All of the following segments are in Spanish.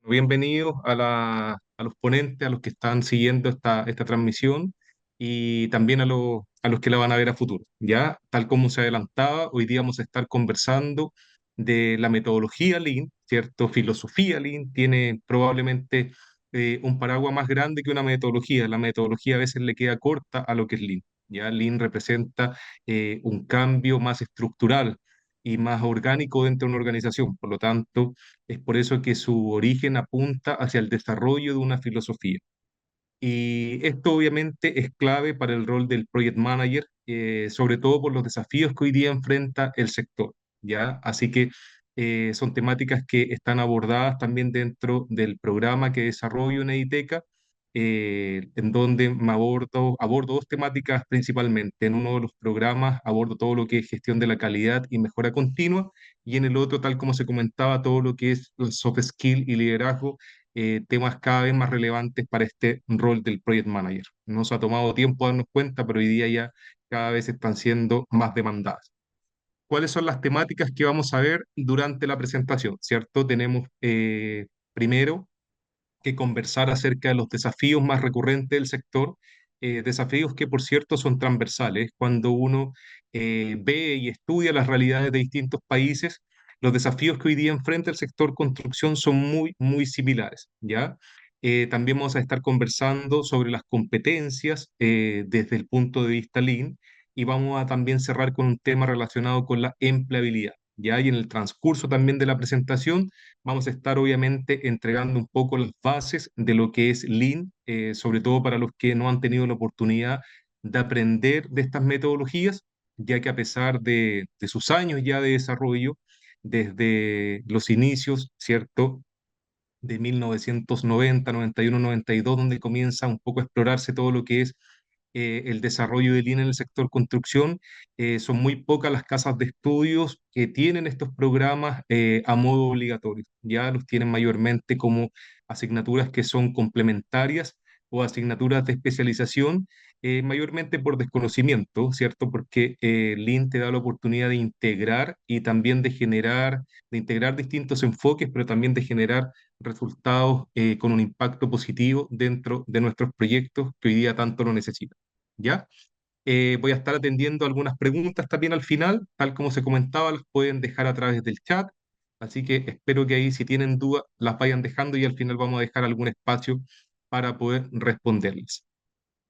Bienvenidos a los ponentes, a los que están siguiendo esta transmisión y también a los que la van a ver a futuro. Ya, tal como se adelantaba, hoy día vamos a estar conversando de la metodología Lean, ¿cierto? Filosofía Lean tiene probablemente un paraguas más grande que una metodología. La metodología a veces le queda corta a lo que es Lean. Ya, Lean representa un cambio más estructural y más orgánico dentro de una organización. Por lo tanto, es por eso que su origen apunta hacia el desarrollo de una filosofía. Y esto obviamente es clave para el rol del project manager, sobre todo por los desafíos que hoy día enfrenta el sector, ¿ya? Así que son temáticas que están abordadas también dentro del programa que desarrollo en Editeca, en donde abordo dos temáticas principalmente. En uno de los programas abordo todo lo que es gestión de la calidad y mejora continua, y en el otro, tal como se comentaba, todo lo que es el soft skill y liderazgo, temas cada vez más relevantes para este rol del project manager. Nos ha tomado tiempo darnos cuenta, pero hoy día ya cada vez están siendo más demandadas. ¿Cuáles son las temáticas que vamos a ver durante la presentación? ¿Cierto? Tenemos primero que conversar acerca de los desafíos más recurrentes del sector, desafíos que, por cierto, son transversales. Cuando uno ve y estudia las realidades de distintos países, los desafíos que hoy día enfrenta el sector construcción son muy similares, ¿ya? También vamos a estar conversando sobre las competencias desde el punto de vista Lean y vamos a también cerrar con un tema relacionado con la empleabilidad, ¿ya? Y en el transcurso también de la presentación vamos a estar obviamente entregando un poco las bases de lo que es Lean, sobre todo para los que no han tenido la oportunidad de aprender de estas metodologías, ya que a pesar de sus años ya de desarrollo, desde los inicios, ¿cierto? De 1990, 91, 92, donde comienza un poco a explorarse todo lo que es el desarrollo de línea en el sector construcción. Son muy pocas las casas de estudios que tienen estos programas a modo obligatorio. Ya los tienen mayormente como asignaturas que son complementarias o asignaturas de especialización, mayormente por desconocimiento, ¿cierto? Porque Lean te da la oportunidad de integrar y también de integrar distintos enfoques, pero también de generar resultados con un impacto positivo dentro de nuestros proyectos que hoy día tanto lo necesitan. ¿Ya? Voy a estar atendiendo algunas preguntas también al final, tal como se comentaba, las pueden dejar a través del chat, así que espero que ahí si tienen dudas las vayan dejando y al final vamos a dejar algún espacio para poder responderles.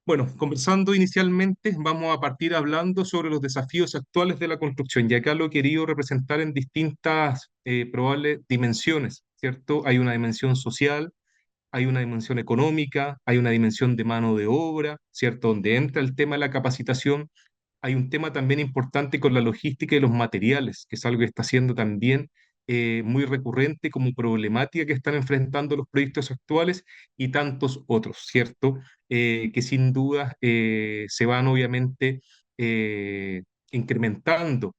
Bueno, conversando inicialmente, vamos a partir hablando sobre los desafíos actuales de la construcción, y acá lo he querido representar en distintas probables dimensiones, ¿cierto? Hay una dimensión social, hay una dimensión económica, hay una dimensión de mano de obra, ¿cierto? Donde entra el tema de la capacitación. Hay un tema también importante con la logística y los materiales, que es algo que está siendo también muy recurrente como problemática que están enfrentando los proyectos actuales y tantos otros, ¿cierto? Que sin duda se van obviamente eh, incrementando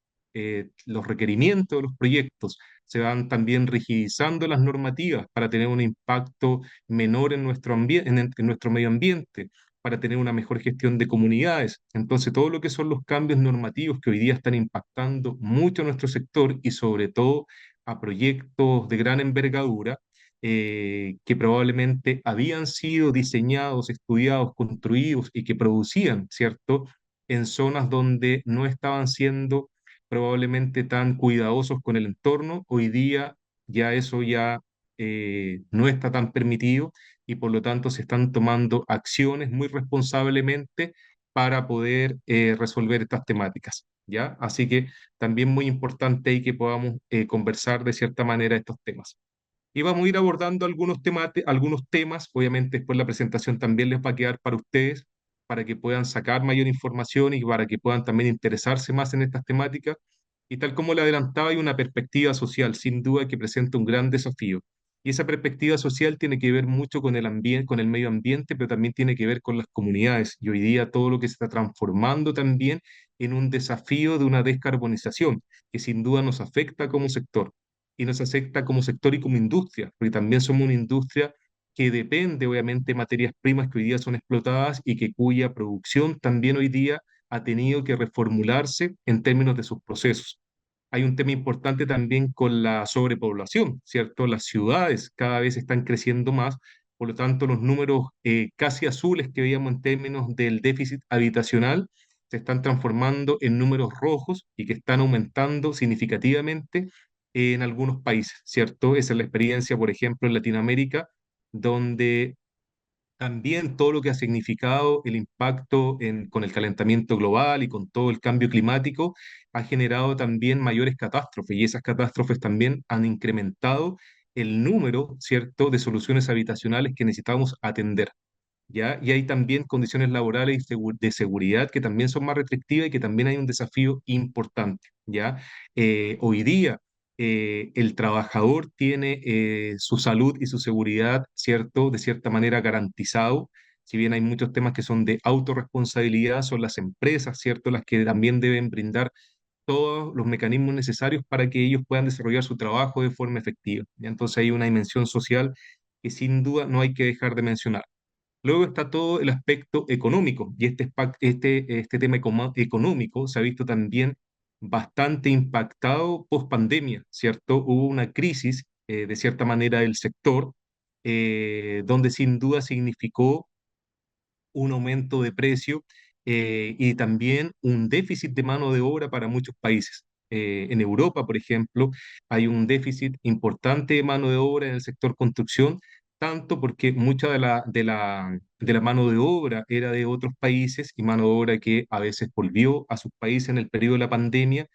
los requerimientos de los proyectos, se van también rigidizando las normativas para tener un impacto menor en nuestro en nuestro medio ambiente, para tener una mejor gestión de comunidades. Entonces, todo lo que son los cambios normativos que hoy día están impactando mucho a nuestro sector y sobre todo a proyectos de gran envergadura, que probablemente habían sido diseñados, estudiados, construidos y que producían, ¿cierto? En zonas donde no estaban siendo probablemente tan cuidadosos con el entorno, hoy día ya eso ya no está tan permitido y por lo tanto se están tomando acciones muy responsablemente para poder resolver estas temáticas, ¿ya? Así que también muy importante ahí que podamos conversar de cierta manera estos temas. Y vamos a ir abordando algunos temas, obviamente después la presentación también les va a quedar para ustedes, para que puedan sacar mayor información y para que puedan también interesarse más en estas temáticas. Y tal como le adelantaba, hay una perspectiva social, sin duda, que presenta un gran desafío. Y esa perspectiva social tiene que ver mucho con el ambiente, con el medio ambiente, pero también tiene que ver con las comunidades. Y hoy día todo lo que se está transformando también en un desafío de una descarbonización, que sin duda nos afecta como sector y nos afecta como sector y como industria, porque también somos una industria que depende obviamente de materias primas que hoy día son explotadas y que cuya producción también hoy día ha tenido que reformularse en términos de sus procesos. hay un tema importante también con la sobrepoblación, ¿cierto? Las ciudades cada vez están creciendo más, por lo tanto los números casi azules que veíamos en términos del déficit habitacional se están transformando en números rojos y que están aumentando significativamente en algunos países, ¿cierto? Esa es la experiencia, por ejemplo, en Latinoamérica, donde también todo lo que ha significado el impacto con el calentamiento global y con todo el cambio climático ha generado también mayores catástrofes y esas catástrofes también han incrementado el número, ¿cierto?, de soluciones habitacionales que necesitamos atender. ¿Ya? Y hay también condiciones laborales y de seguridad que también son más restrictivas y que también hay un desafío importante, ¿ya? Hoy día el trabajador tiene su salud y su seguridad, ¿cierto? De cierta manera garantizado. Si bien hay muchos temas que son de autorresponsabilidad, son las empresas, ¿cierto? Las que también deben brindar todos los mecanismos necesarios para que ellos puedan desarrollar su trabajo de forma efectiva, ¿ya? Entonces hay una dimensión social que sin duda no hay que dejar de mencionar. Luego está todo el aspecto económico, y este tema económico se ha visto también bastante impactado post pandemia, ¿cierto? Hubo una crisis, de cierta manera, del sector, donde sin duda significó un aumento de precio y también un déficit de mano de obra para muchos países. En Europa, por ejemplo, hay un déficit importante de mano de obra en el sector construcción, tanto porque mucha de la mano de obra era de otros países y mano de obra que a veces volvió a sus países en el periodo de la pandemia,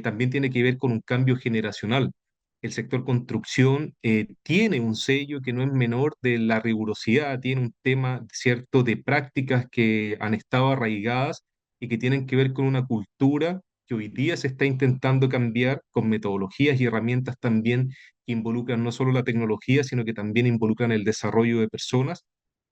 también tiene que ver con un cambio generacional. El sector construcción tiene un sello que no es menor de la rigurosidad, tiene un tema cierto de prácticas que han estado arraigadas y que tienen que ver con una cultura que hoy día se está intentando cambiar con metodologías y herramientas también que involucran no solo la tecnología, sino que también involucran el desarrollo de personas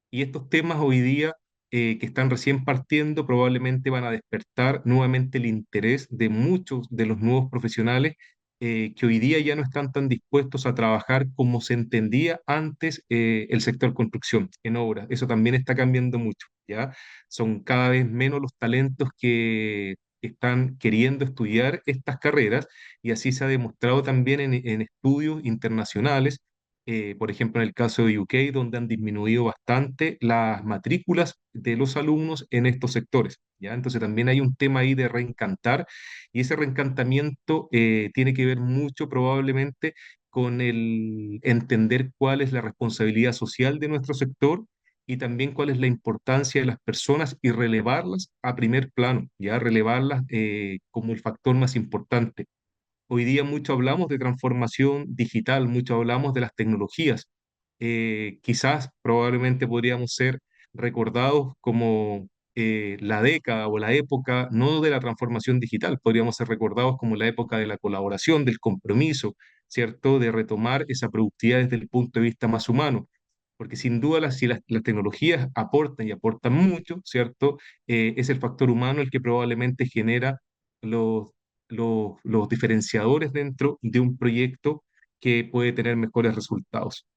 y estos temas hoy día que están recién partiendo probablemente van a despertar nuevamente el interés de muchos de los nuevos profesionales que hoy día ya no están tan dispuestos a trabajar como se entendía antes el sector construcción en obra. Eso también está cambiando mucho, ¿ya? Son cada vez menos los talentos que están queriendo estudiar estas carreras y así se ha demostrado también en estudios internacionales, por ejemplo, en el caso de UK, donde han disminuido bastante las matrículas de los alumnos en estos sectores, ¿ya? Entonces también hay un tema ahí de reencantar, y ese reencantamiento tiene que ver mucho probablemente con el entender cuál es la responsabilidad social de nuestro sector y también cuál es la importancia de las personas y relevarlas a primer plano, ya relevarlas como el factor más importante. Hoy día mucho hablamos de transformación digital, mucho hablamos de las tecnologías. Quizás probablemente podríamos ser recordados como la década o la época, no de la transformación digital, podríamos ser recordados como la época de la colaboración, del compromiso, ¿cierto? De retomar esa productividad desde el punto de vista más humano. Porque sin duda si las tecnologías aportan y aportan mucho, ¿cierto? Es el factor humano el que probablemente genera los los diferenciadores dentro de un proyecto que puede tener mejores resultados.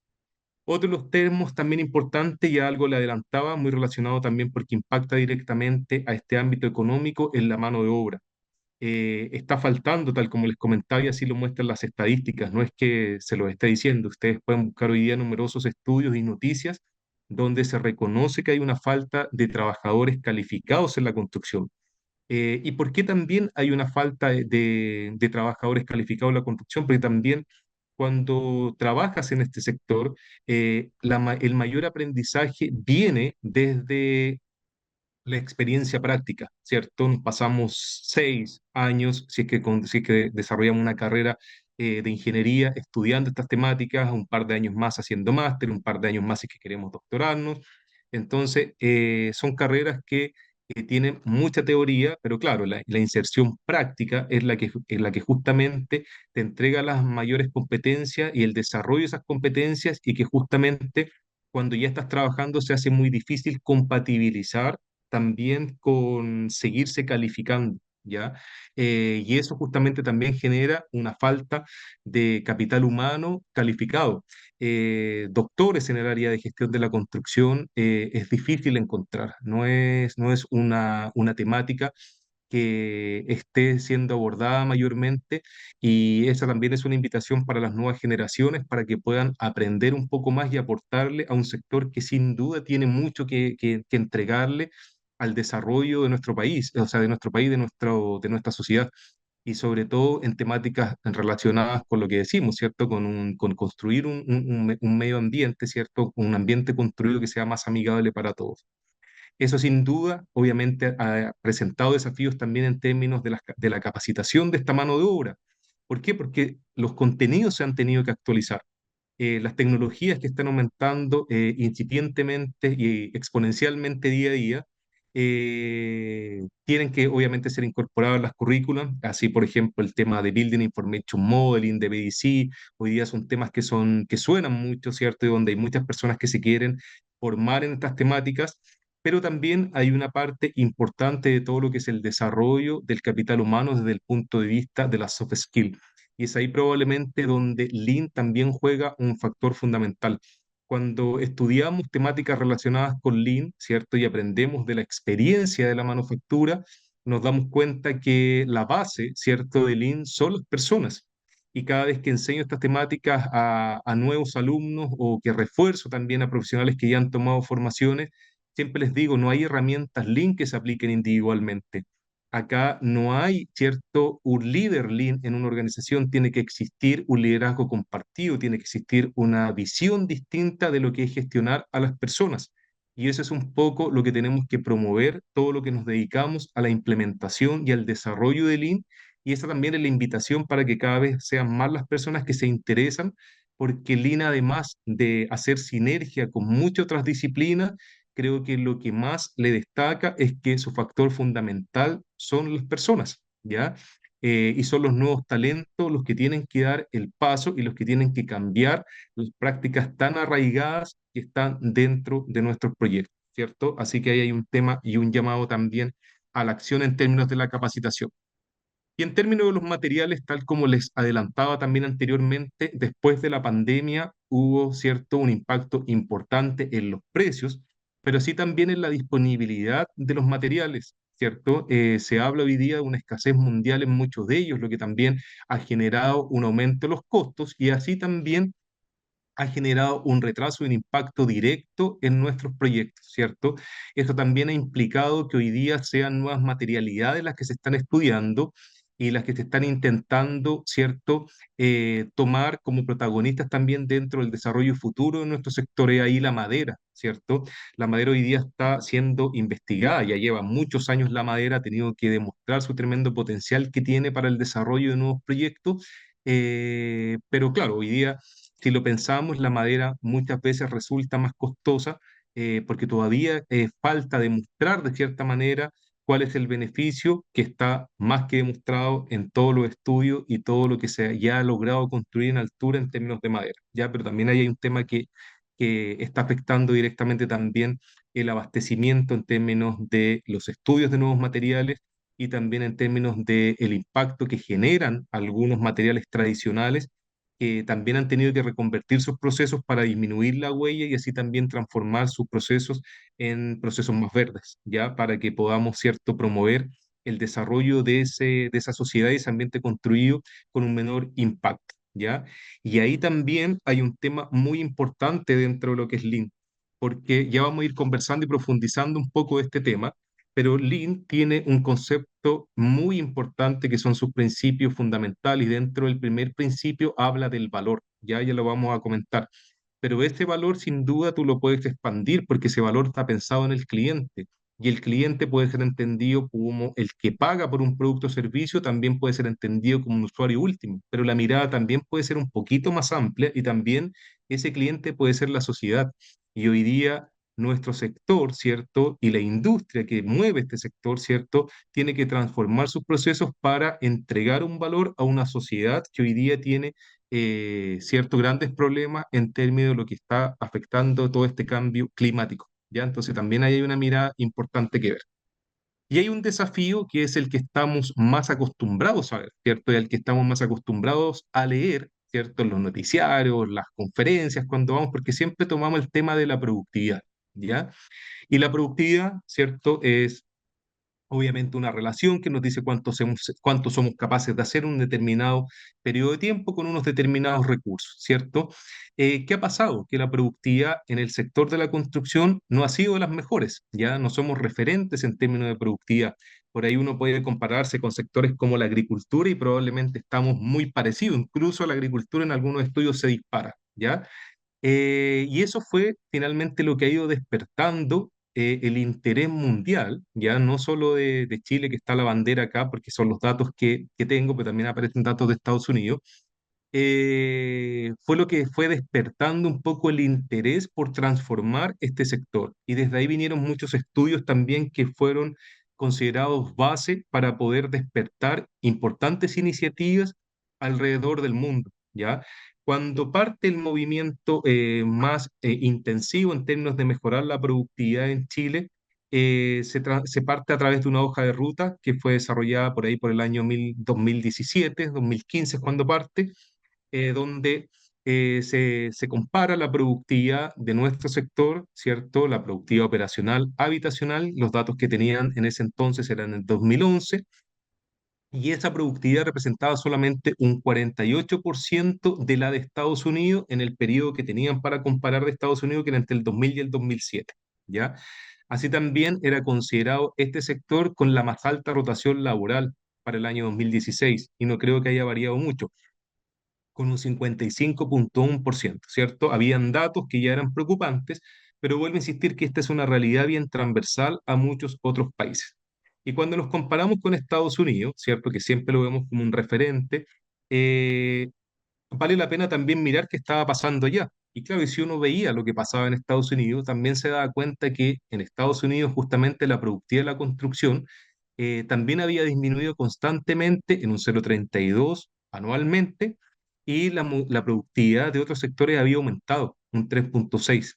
Otro de los termos también importante, ya algo le adelantaba, muy relacionado también porque impacta directamente a este ámbito económico, en la mano de obra. Está faltando, tal como les comentaba, y así lo muestran las estadísticas, no es que se lo esté diciendo, ustedes pueden buscar hoy día numerosos estudios y noticias donde se reconoce que hay una falta de trabajadores calificados en la construcción. ¿Y por qué también hay una falta de trabajadores calificados en la construcción? Porque también cuando trabajas en este sector, el mayor aprendizaje viene desde la experiencia práctica, ¿cierto? Pasamos 6 años, si es que desarrollamos una carrera de ingeniería estudiando estas temáticas, un par de años más haciendo máster, un par de años más si es que queremos doctorarnos. Entonces, son carreras que tienen mucha teoría, pero claro, la inserción práctica es la que justamente te entrega las mayores competencias y el desarrollo de esas competencias y que justamente cuando ya estás trabajando se hace muy difícil compatibilizar también con seguirse calificando, ¿ya? Y eso justamente también genera una falta de capital humano calificado. Doctores en el área de gestión de la construcción es difícil encontrar, no es una temática que esté siendo abordada mayormente, y esa también es una invitación para las nuevas generaciones para que puedan aprender un poco más y aportarle a un sector que sin duda tiene mucho que entregarle al desarrollo de nuestro país, o sea, de nuestro país, de nuestra sociedad, y sobre todo en temáticas relacionadas con lo que decimos, ¿cierto? Con construir un medio ambiente, ¿cierto? Un ambiente construido que sea más amigable para todos. Eso sin duda, obviamente, ha presentado desafíos también en términos de la capacitación de esta mano de obra. ¿Por qué? Porque los contenidos se han tenido que actualizar. Las tecnologías que están aumentando incipientemente y exponencialmente día a día, tienen que obviamente ser incorporadas en las currículas, así por ejemplo el tema de Building Information Modeling, de BDC, hoy día son temas que suenan mucho, ¿cierto? Y donde hay muchas personas que se quieren formar en estas temáticas, pero también hay una parte importante de todo lo que es el desarrollo del capital humano desde el punto de vista de las soft skills. Y es ahí probablemente donde Lean también juega un factor fundamental. Cuando estudiamos temáticas relacionadas con Lean, ¿cierto? Y aprendemos de la experiencia de la manufactura, nos damos cuenta que la base, ¿cierto? De Lean son las personas. Y cada vez que enseño estas temáticas a nuevos alumnos o que refuerzo también a profesionales que ya han tomado formaciones, siempre les digo, no hay herramientas Lean que se apliquen individualmente. Acá no hay, ¿cierto? Un líder lean en una organización, tiene que existir un liderazgo compartido, tiene que existir una visión distinta de lo que es gestionar a las personas. Y eso es un poco lo que tenemos que promover, todo lo que nos dedicamos a la implementación y al desarrollo de lean. Y esa también es la invitación para que cada vez sean más las personas que se interesan, porque lean, además de hacer sinergia con muchas otras disciplinas, creo que lo que más le destaca es que su factor fundamental son las personas, ¿ya? Y son los nuevos talentos los que tienen que dar el paso y los que tienen que cambiar las prácticas tan arraigadas que están dentro de nuestros proyectos, ¿cierto? Así que ahí hay un tema y un llamado también a la acción en términos de la capacitación. Y en términos de los materiales, tal como les adelantaba también anteriormente, después de la pandemia hubo, ¿cierto?, un impacto importante en los precios, pero sí también en la disponibilidad de los materiales, ¿cierto? Se habla hoy día de una escasez mundial en muchos de ellos, lo que también ha generado un aumento de los costos y así también ha generado un retraso y un impacto directo en nuestros proyectos, ¿cierto? Esto también ha implicado que hoy día sean nuevas materialidades las que se están estudiando y las que se están intentando, ¿cierto?, tomar como protagonistas también dentro del desarrollo futuro de nuestro sector. Y ahí la madera, ¿cierto? La madera hoy día está siendo investigada, ya lleva muchos años la madera, ha tenido que demostrar su tremendo potencial que tiene para el desarrollo de nuevos proyectos, pero claro, hoy día si lo pensamos, la madera muchas veces resulta más costosa porque todavía falta demostrar de cierta manera cuál es el beneficio que está más que demostrado en todos los estudios y todo lo que se ya ha logrado construir en altura en términos de madera, ¿ya? Pero también hay un tema que está afectando directamente también el abastecimiento en términos de los estudios de nuevos materiales y también en términos del impacto que generan algunos materiales tradicionales que también han tenido que reconvertir sus procesos para disminuir la huella y así también transformar sus procesos en procesos más verdes, ¿ya? Para que podamos, ¿cierto?, promover el desarrollo de esa sociedad y ese ambiente construido con un menor impacto, ¿ya? Y ahí también hay un tema muy importante dentro de lo que es Lean, porque ya vamos a ir conversando y profundizando un poco de este tema, pero Lean tiene un concepto muy importante que son sus principios fundamentales y dentro del primer principio habla del valor, ya lo vamos a comentar. Pero ese valor sin duda tú lo puedes expandir porque ese valor está pensado en el cliente y el cliente puede ser entendido como el que paga por un producto o servicio, también puede ser entendido como un usuario último, pero la mirada también puede ser un poquito más amplia y también ese cliente puede ser la sociedad. Y hoy día nuestro sector, ¿cierto? Y la industria que mueve este sector, ¿cierto? Tiene que transformar sus procesos para entregar un valor a una sociedad que hoy día tiene ciertos grandes problemas en términos de lo que está afectando todo este cambio climático, ¿ya? Entonces también ahí hay una mirada importante que ver. Y hay un desafío que es el que estamos más acostumbrados a ver, ¿cierto? Y al que estamos más acostumbrados a leer, ¿cierto? En los noticiarios, las conferencias, cuando vamos, porque siempre tomamos el tema de la productividad, ¿ya? Y la productividad, ¿cierto? Es obviamente una relación que nos dice cuánto somos capaces de hacer en un determinado periodo de tiempo con unos determinados recursos, ¿cierto? ¿Qué ha pasado? Que la productividad en el sector de la construcción no ha sido de las mejores, ya no somos referentes en términos de productividad. Por ahí uno puede compararse con sectores como la agricultura y probablemente estamos muy parecidos, incluso la agricultura en algunos estudios se dispara, ¿ya? Y eso fue finalmente lo que ha ido despertando el interés mundial, ya no solo de Chile, que está la bandera acá, porque son los datos que tengo, pero también aparecen datos de Estados Unidos. Fue lo que fue despertando un poco el interés por transformar este sector. Y desde ahí vinieron muchos estudios también que fueron considerados base para poder despertar importantes iniciativas alrededor del mundo, ¿ya? Cuando parte el movimiento más intensivo en términos de mejorar la productividad en Chile, se parte a través de una hoja de ruta que fue desarrollada por ahí por el año 2017, 2015 es cuando parte, donde se compara la productividad de nuestro sector, ¿cierto? La productividad operacional habitacional, los datos que tenían en ese entonces eran en 2011, y esa productividad representaba solamente un 48% de la de Estados Unidos en el periodo que tenían para comparar de Estados Unidos, que era entre el 2000 y el 2007, ¿ya? Así también era considerado este sector con la más alta rotación laboral para el año 2016, y no creo que haya variado mucho con un 55,1%, ¿cierto? Habían datos que ya eran preocupantes, pero vuelvo a insistir que esta es una realidad bien transversal a muchos otros países. Y cuando nos comparamos con Estados Unidos, ¿cierto? Que siempre lo vemos como un referente, eh, vale la pena también mirar qué estaba pasando allá. Y claro, y si uno veía lo que pasaba en Estados Unidos, también se daba cuenta que en Estados Unidos justamente la productividad de la construcción también había disminuido constantemente en un 0,32 anualmente, y la productividad de otros sectores había aumentado un 3,6.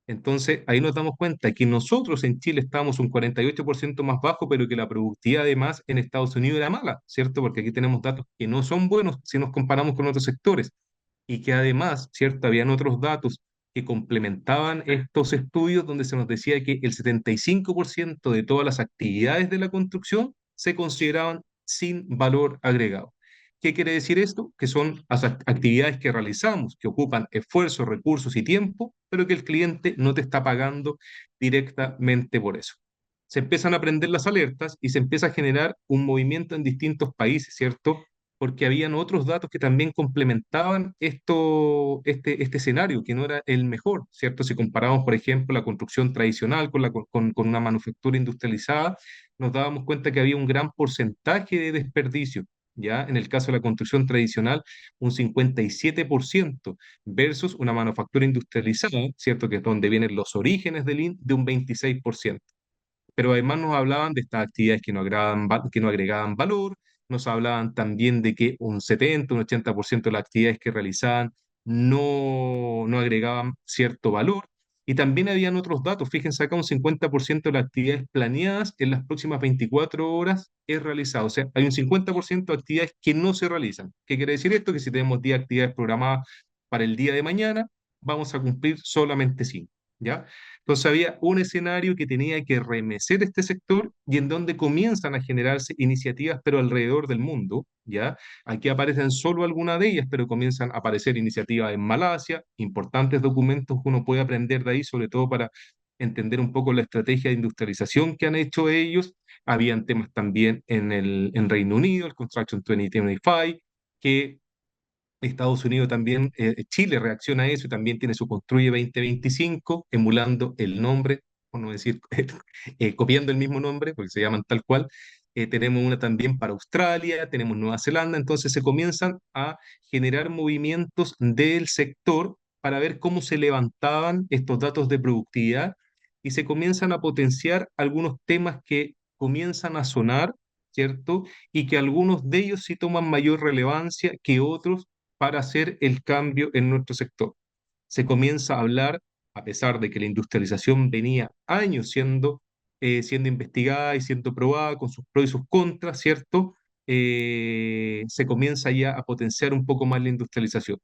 Entonces, ahí nos damos cuenta que nosotros en Chile estábamos un 48% más bajo, pero que la productividad además en Estados Unidos era mala, ¿cierto? Porque aquí tenemos datos que no son buenos si nos comparamos con otros sectores, y que además, ¿cierto? Habían otros datos que complementaban estos estudios donde se nos decía que el 75% de todas las actividades de la construcción se consideraban sin valor agregado. ¿Qué quiere decir esto? Que son las actividades que realizamos, que ocupan esfuerzo, recursos y tiempo, pero que el cliente no te está pagando directamente por eso. Se empiezan a prender las alertas y se empieza a generar un movimiento en distintos países, ¿cierto? Porque habían otros datos que también complementaban este escenario, que no era el mejor, ¿cierto? Si comparamos, por ejemplo, la construcción tradicional con una manufactura industrializada, nos dábamos cuenta que había un gran porcentaje de desperdicio, ¿ya? En el caso de la construcción tradicional, un 57% versus una manufactura industrializada, ¿cierto? Que es donde vienen los orígenes de un 26%. Pero además nos hablaban de estas actividades que no agregaban valor, nos hablaban también de que un 70, un 80% de las actividades que realizaban no agregaban cierto valor. Y también habían otros datos, fíjense acá, un 50% de las actividades planeadas en las próximas 24 horas es realizado. O sea, hay un 50% de actividades que no se realizan. ¿Qué quiere decir esto? Que si tenemos 10 actividades programadas para el día de mañana, vamos a cumplir solamente 5, ¿ya? Entonces había un escenario que tenía que remecer este sector y en donde comienzan a generarse iniciativas, pero alrededor del mundo, ¿ya? Aquí aparecen solo algunas de ellas, pero comienzan a aparecer iniciativas en Malasia, importantes documentos que uno puede aprender de ahí, sobre todo para entender un poco la estrategia de industrialización que han hecho ellos. Habían temas también en Reino Unido, el Construction 2025, que Estados Unidos también, Chile reacciona a eso y también tiene su Construye 2025, emulando el nombre, por no decir, copiando el mismo nombre, porque se llaman tal cual. Tenemos una también para Australia, tenemos Nueva Zelanda, entonces se comienzan a generar movimientos del sector para ver cómo se levantaban estos datos de productividad, y se comienzan a potenciar algunos temas que comienzan a sonar, ¿cierto? Y que algunos de ellos sí toman mayor relevancia que otros para hacer el cambio en nuestro sector. Se comienza a hablar, a pesar de que la industrialización venía años siendo investigada y siendo probada con sus pros y sus contras, ¿cierto? Se comienza ya a potenciar un poco más la industrialización.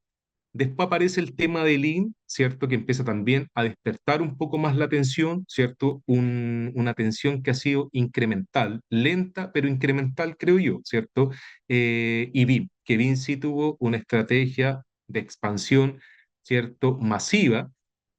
Después aparece el tema del Lean, ¿cierto? Que empieza también a despertar un poco más la atención, ¿cierto? Una atención que ha sido incremental, lenta, pero incremental, creo yo, ¿cierto? Y BIM, que BIM sí tuvo una estrategia de expansión, ¿cierto? Masiva,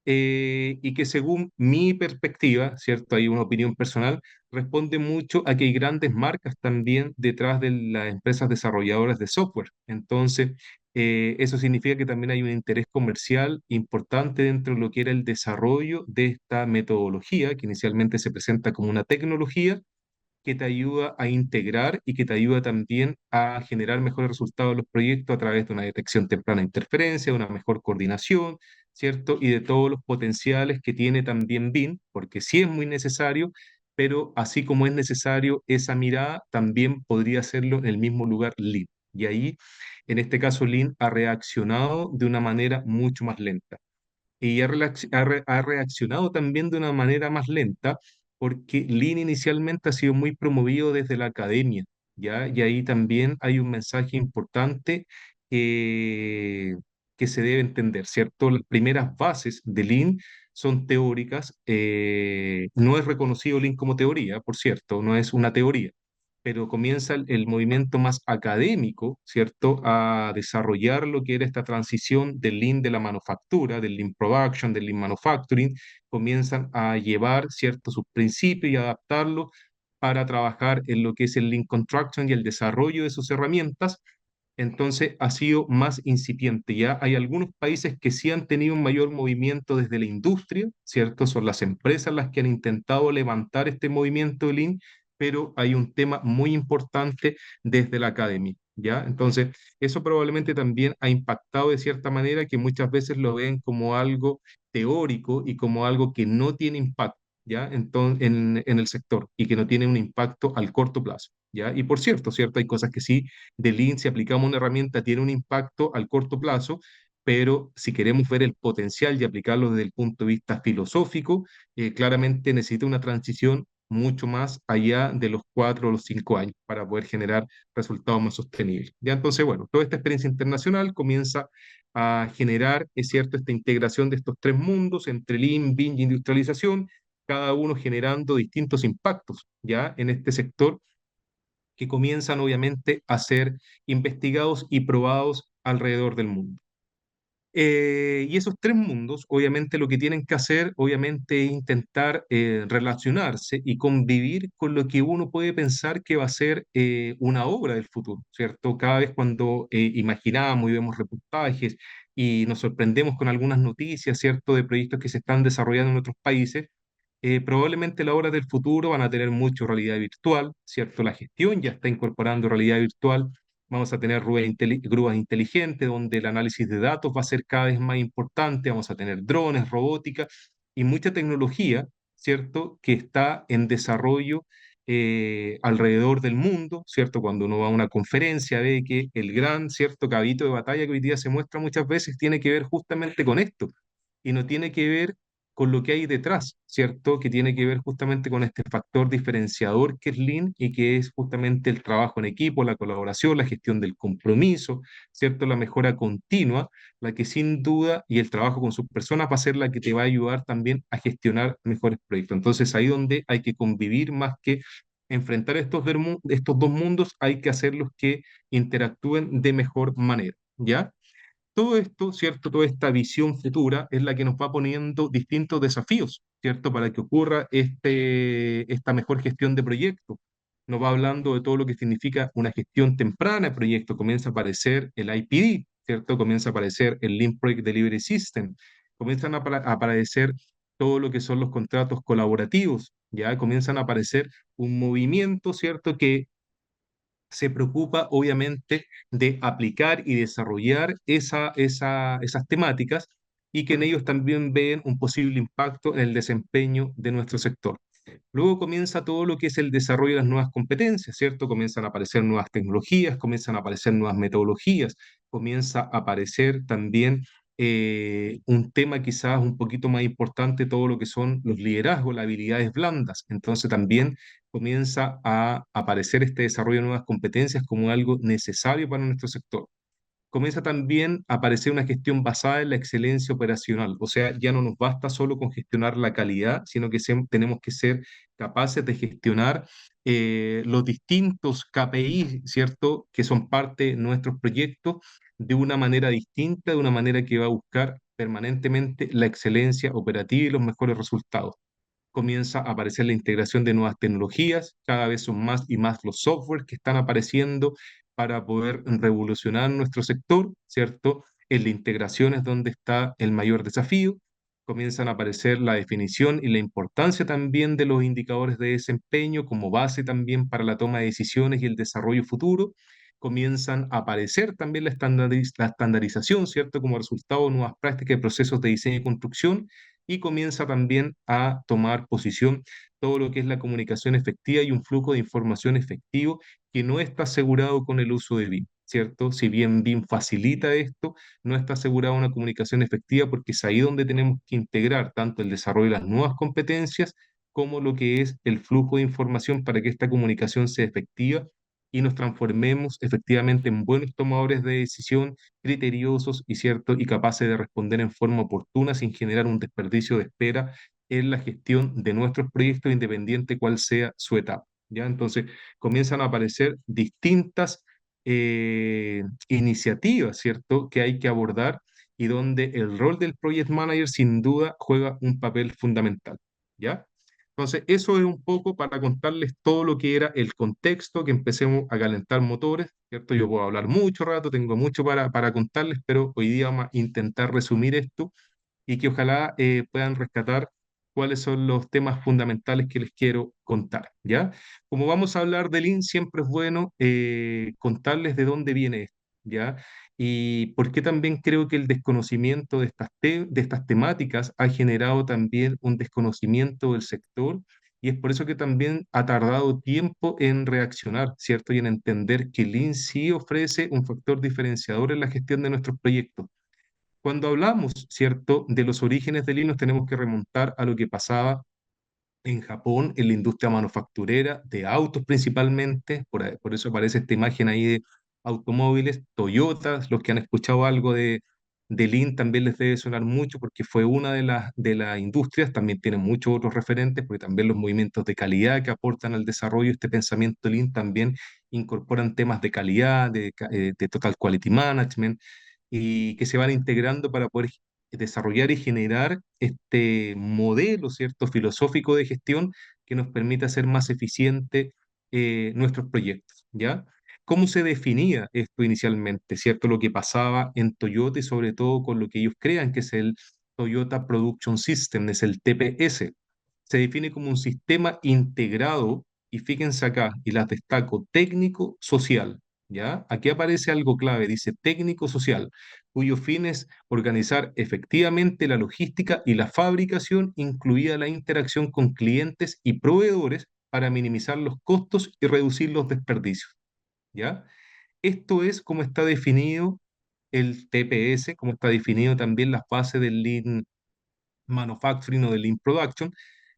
y que según mi perspectiva, ¿cierto? Hay una opinión personal, responde mucho a que hay grandes marcas también detrás de las empresas desarrolladoras de software. Entonces, eso significa que también hay un interés comercial importante dentro de lo que era el desarrollo de esta metodología, que inicialmente se presenta como una tecnología que te ayuda a integrar y que te ayuda también a generar mejores resultados en los proyectos a través de una detección temprana de interferencia, una mejor coordinación, ¿cierto? Y de todos los potenciales que tiene también BIM, porque sí es muy necesario, pero así como es necesario esa mirada, también podría hacerlo en el mismo lugar Lean. Y ahí, en este caso, Lean ha reaccionado de una manera mucho más lenta y ha reaccionado también de una manera más lenta porque Lean inicialmente ha sido muy promovido desde la academia, ¿ya? Y ahí también hay un mensaje importante que, que se debe entender, ¿cierto? Las primeras bases de Lean son teóricas, no es reconocido Lean como teoría, por cierto, no es una teoría, pero comienza el movimiento más académico, ¿cierto?, a desarrollar lo que era esta transición del Lean de la manufactura, del Lean Production, del Lean Manufacturing, comienzan a llevar, ¿cierto?, sus principios y adaptarlos para trabajar en lo que es el Lean Construction y el desarrollo de sus herramientas. Entonces ha sido más incipiente. Ya hay algunos países que sí han tenido un mayor movimiento desde la industria, ¿cierto? Son las empresas las que han intentado levantar este movimiento de Lean, pero hay un tema muy importante desde la academia, ¿ya? Entonces, eso probablemente también ha impactado de cierta manera que muchas veces lo ven como algo teórico y como algo que no tiene impacto, ¿ya? Entonces, en el sector y que no tiene un impacto al corto plazo, ¿ya? Y por cierto, ¿cierto? Hay cosas que sí de Lean, si aplicamos una herramienta, tiene un impacto al corto plazo, pero si queremos ver el potencial y aplicarlo desde el punto de vista filosófico, claramente necesita una transición mucho más allá de los 4 o los 5 años para poder generar resultados más sostenibles. Ya entonces, bueno, toda esta experiencia internacional comienza a generar, es cierto, esta integración de estos tres mundos entre Lean, BIM y industrialización, cada uno generando distintos impactos ya en este sector que comienzan obviamente a ser investigados y probados alrededor del mundo. Y esos tres mundos, obviamente, lo que tienen que hacer, obviamente, es intentar relacionarse y convivir con lo que uno puede pensar que va a ser una obra del futuro, ¿cierto? Cada vez cuando imaginamos y vemos reportajes y nos sorprendemos con algunas noticias, ¿cierto?, de proyectos que se están desarrollando en otros países, probablemente las obras del futuro van a tener mucho realidad virtual, ¿cierto? La gestión ya está incorporando realidad virtual. Vamos a tener grúas inteligentes donde el análisis de datos va a ser cada vez más importante. Vamos a tener drones, robótica y mucha tecnología, ¿cierto? Que está en desarrollo alrededor del mundo, ¿cierto? Cuando uno va a una conferencia ve que el gran, ¿cierto?, caballito de batalla que hoy día se muestra muchas veces tiene que ver justamente con esto y no tiene que ver con lo que hay detrás, ¿cierto? Que tiene que ver justamente con este factor diferenciador que es Lean y que es justamente el trabajo en equipo, la colaboración, la gestión del compromiso, ¿cierto? La mejora continua, la que sin duda y el trabajo con sus personas va a ser la que te va a ayudar también a gestionar mejores proyectos. Entonces ahí donde hay que convivir más que enfrentar estos dos mundos, hay que hacerlos que interactúen de mejor manera, ¿ya? Todo esto, ¿cierto? Toda esta visión futura es la que nos va poniendo distintos desafíos, ¿cierto? Para que ocurra esta mejor gestión de proyectos. Nos va hablando de todo lo que significa una gestión temprana de proyectos. Comienza a aparecer el IPD, ¿cierto? Comienza a aparecer el Lean Project Delivery System. Comienzan a aparecer todo lo que son los contratos colaborativos, ya comienzan a aparecer un movimiento, ¿cierto? Que se preocupa obviamente de aplicar y desarrollar esas temáticas y que en ellos también ven un posible impacto en el desempeño de nuestro sector. Luego comienza todo lo que es el desarrollo de las nuevas competencias, ¿cierto? Comienzan a aparecer nuevas tecnologías, comienzan a aparecer nuevas metodologías, comienza a aparecer también un tema quizás un poquito más importante, todo lo que son los liderazgos, las habilidades blandas. Entonces también comienza a aparecer este desarrollo de nuevas competencias como algo necesario para nuestro sector. comienza también a aparecer una gestión basada en la excelencia operacional. O sea, ya no nos basta solo con gestionar la calidad, sino que tenemos que ser capaces de gestionar los distintos KPI, ¿cierto?, que son parte de nuestros proyectos de una manera distinta, de una manera que va a buscar permanentemente la excelencia operativa y los mejores resultados. Comienza a aparecer la integración de nuevas tecnologías, cada vez son más y más los softwares que están apareciendo para poder revolucionar nuestro sector, ¿cierto? En la integración es donde está el mayor desafío. Comienzan a aparecer la definición y la importancia también de los indicadores de desempeño como base también para la toma de decisiones y el desarrollo futuro. Comienzan a aparecer también la estandarización, ¿cierto? Como resultado de nuevas prácticas de procesos de diseño y construcción, y comienza también a tomar posición todo lo que es la comunicación efectiva y un flujo de información efectivo que no está asegurado con el uso de BIM, ¿cierto? Si bien BIM facilita esto, no está asegurada una comunicación efectiva porque es ahí donde tenemos que integrar tanto el desarrollo de las nuevas competencias como lo que es el flujo de información para que esta comunicación sea efectiva y nos transformemos efectivamente en buenos tomadores de decisión, criteriosos y cierto y capaces de responder en forma oportuna sin generar un desperdicio de espera en la gestión de nuestros proyectos, independiente cuál sea su etapa. ¿Ya? Entonces comienzan a aparecer distintas iniciativas, ¿cierto?, que hay que abordar y donde el rol del project manager sin duda juega un papel fundamental. ¿Ya? Entonces, eso es un poco para contarles todo lo que era el contexto, que empecemos a calentar motores, ¿cierto? Yo puedo hablar mucho rato, tengo mucho para contarles, pero hoy día vamos a intentar resumir esto y que ojalá puedan rescatar cuáles son los temas fundamentales que les quiero contar, ¿ya? Como vamos a hablar de Lean, siempre es bueno contarles de dónde viene esto, ¿ya? Y por qué también creo que el desconocimiento de estas temáticas ha generado también un desconocimiento del sector, y es por eso que también ha tardado tiempo en reaccionar, ¿cierto? Y en entender que Lean sí ofrece un factor diferenciador en la gestión de nuestros proyectos. Cuando hablamos, ¿cierto?, de los orígenes del Linux, tenemos que remontar a lo que pasaba en Japón, en la industria manufacturera, de autos principalmente, por eso aparece esta imagen ahí de automóviles, Toyotas, los que han escuchado algo de Lean también les debe sonar mucho porque fue una de las industrias, también tiene muchos otros referentes, porque también los movimientos de calidad que aportan al desarrollo, este pensamiento Lean también incorporan temas de calidad, de Total Quality Management, y que se van integrando para poder desarrollar y generar este modelo, ¿cierto?, filosófico de gestión que nos permita hacer más eficiente nuestros proyectos, ¿ya? ¿Cómo se definía esto inicialmente, ¿cierto? Lo que pasaba en Toyota y sobre todo con lo que ellos crean que es el Toyota Production System, es el TPS. Se define como un sistema integrado, y fíjense acá, y las destaco, técnico-social, ¿ya? Aquí aparece algo clave, dice técnico-social, cuyo fin es organizar efectivamente la logística y la fabricación, incluida la interacción con clientes y proveedores para minimizar los costos y reducir los desperdicios, ¿ya? Esto es como está definido el TPS, como está definido también la fase del Lean Manufacturing o del Lean Production.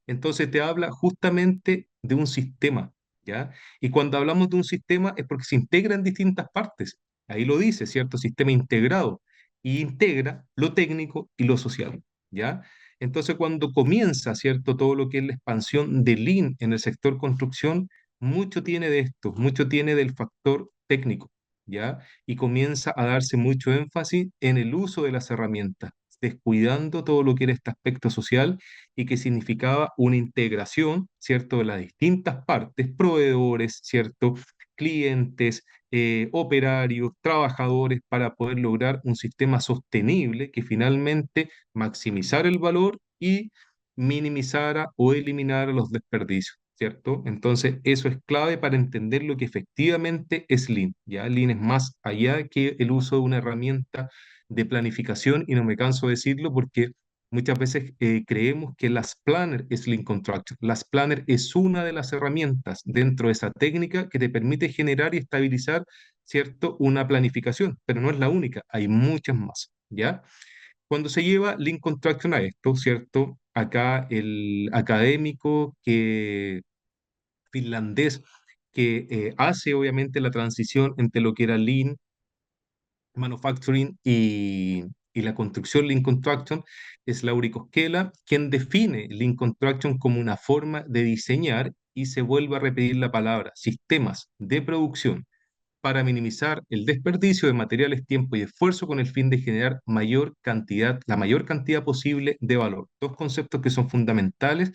Entonces te habla justamente de un sistema, ¿ya? Y cuando hablamos de un sistema es porque se integra en distintas partes. Ahí lo dice, ¿cierto? Sistema integrado. Y integra lo técnico y lo social, ¿ya? Entonces cuando comienza, ¿cierto? Todo lo que es la expansión de Lean en el sector construcción, mucho tiene de esto, mucho tiene del factor técnico, ¿ya? Y comienza a darse mucho énfasis en el uso de las herramientas, descuidando todo lo que era este aspecto social y que significaba una integración, ¿cierto?, de las distintas partes, proveedores, ¿cierto?, clientes, operarios, trabajadores, para poder lograr un sistema sostenible que finalmente maximizara el valor y minimizara o eliminara los desperdicios, ¿cierto? Entonces, eso es clave para entender lo que efectivamente es Lean, ¿ya? Lean es más allá que el uso de una herramienta de planificación, y no me canso de decirlo porque muchas veces creemos que las Planner es Lean Construction. Las Planner es una de las herramientas dentro de esa técnica que te permite generar y estabilizar, ¿cierto?, una planificación, pero no es la única, hay muchas más, ¿ya? Cuando se lleva Lean Construction a esto, ¿cierto? Acá el académico finlandés que hace obviamente la transición entre lo que era Lean Manufacturing y la construcción Lean Construction, es Lauri Cosquela, quien define Lean Construction como una forma de diseñar, y se vuelve a repetir la palabra, sistemas de producción para minimizar el desperdicio de materiales, tiempo y esfuerzo con el fin de generar la mayor cantidad posible de valor. Dos conceptos que son fundamentales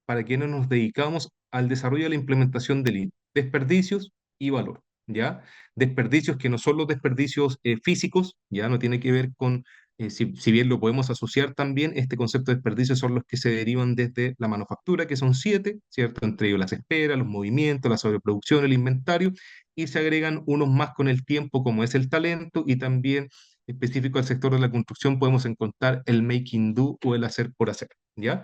para quienes nos dedicamos al desarrollo y la implementación del Lean: desperdicios y valor, ¿ya? Desperdicios que no son los desperdicios físicos, ya no tiene que ver con, si bien lo podemos asociar también, este concepto de desperdicio son los que se derivan desde la manufactura, que son siete, ¿cierto? Entre ellos las esperas, los movimientos, la sobreproducción, el inventario, y se agregan unos más con el tiempo, como es el talento, y también específico al sector de la construcción podemos encontrar el making do o el hacer por hacer, ¿ya?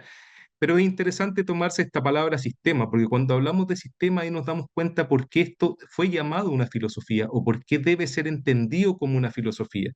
Pero es interesante tomarse esta palabra sistema, porque cuando hablamos de sistema ahí nos damos cuenta por qué esto fue llamado una filosofía o por qué debe ser entendido como una filosofía.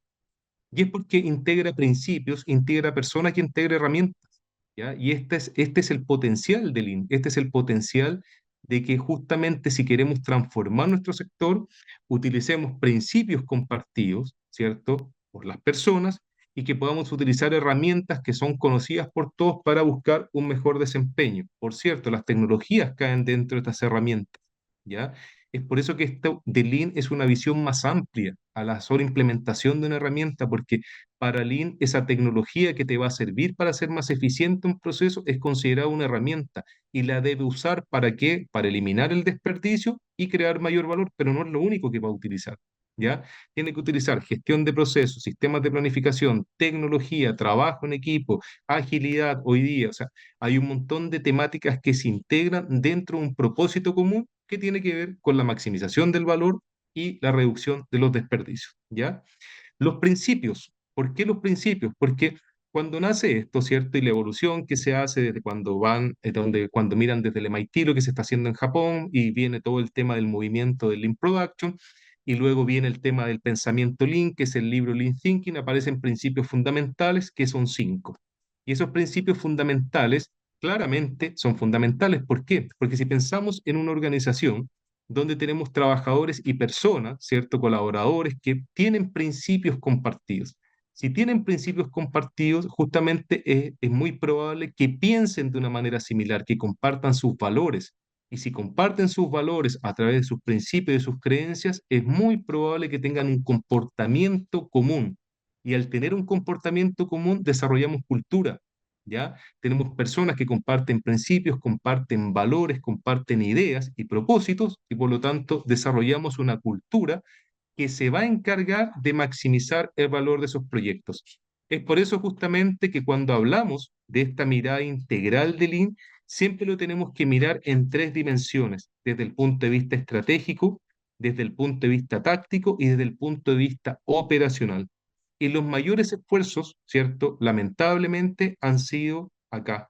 Y es porque integra principios, integra personas y integra herramientas, ¿ya? Y este es el potencial del Lean, este es el potencial de que justamente si queremos transformar nuestro sector, utilicemos principios compartidos, ¿cierto?, por las personas, y que podamos utilizar herramientas que son conocidas por todos para buscar un mejor desempeño. Por cierto, las tecnologías caen dentro de estas herramientas, ¿ya? Es por eso que esto de Lean es una visión más amplia a la sola implementación de una herramienta, porque para Lean esa tecnología que te va a servir para ser más eficiente un proceso es considerada una herramienta, y la debe usar ¿para qué? Para eliminar el desperdicio y crear mayor valor, pero no es lo único que va a utilizar, ¿ya? Tiene que utilizar gestión de procesos, sistemas de planificación, tecnología, trabajo en equipo, agilidad hoy día. O sea, hay un montón de temáticas que se integran dentro de un propósito común que tiene que ver con la maximización del valor y la reducción de los desperdicios, ¿ya? Los principios. ¿Por qué los principios? Porque cuando nace esto, ¿cierto? Y la evolución que se hace desde cuando van, cuando miran desde el MIT lo que se está haciendo en Japón, y viene todo el tema del movimiento del Lean Production, y luego viene el tema del pensamiento Lean, que es el libro Lean Thinking, aparecen principios fundamentales que son cinco. Y esos principios fundamentales claramente son fundamentales. ¿Por qué? Porque si pensamos en una organización donde tenemos trabajadores y personas, ¿cierto? Colaboradores que tienen principios compartidos. Si tienen principios compartidos, justamente es muy probable que piensen de una manera similar, que compartan sus valores. Y si comparten sus valores a través de sus principios y de sus creencias, es muy probable que tengan un comportamiento común. Y al tener un comportamiento común, desarrollamos cultura, ¿ya? Tenemos personas que comparten principios, comparten valores, comparten ideas y propósitos, y por lo tanto desarrollamos una cultura que se va a encargar de maximizar el valor de esos proyectos. Es por eso justamente que cuando hablamos de esta mirada integral del Lean, siempre lo tenemos que mirar en tres dimensiones: desde el punto de vista estratégico, desde el punto de vista táctico y desde el punto de vista operacional. Y los mayores esfuerzos, ¿cierto? Lamentablemente han sido acá,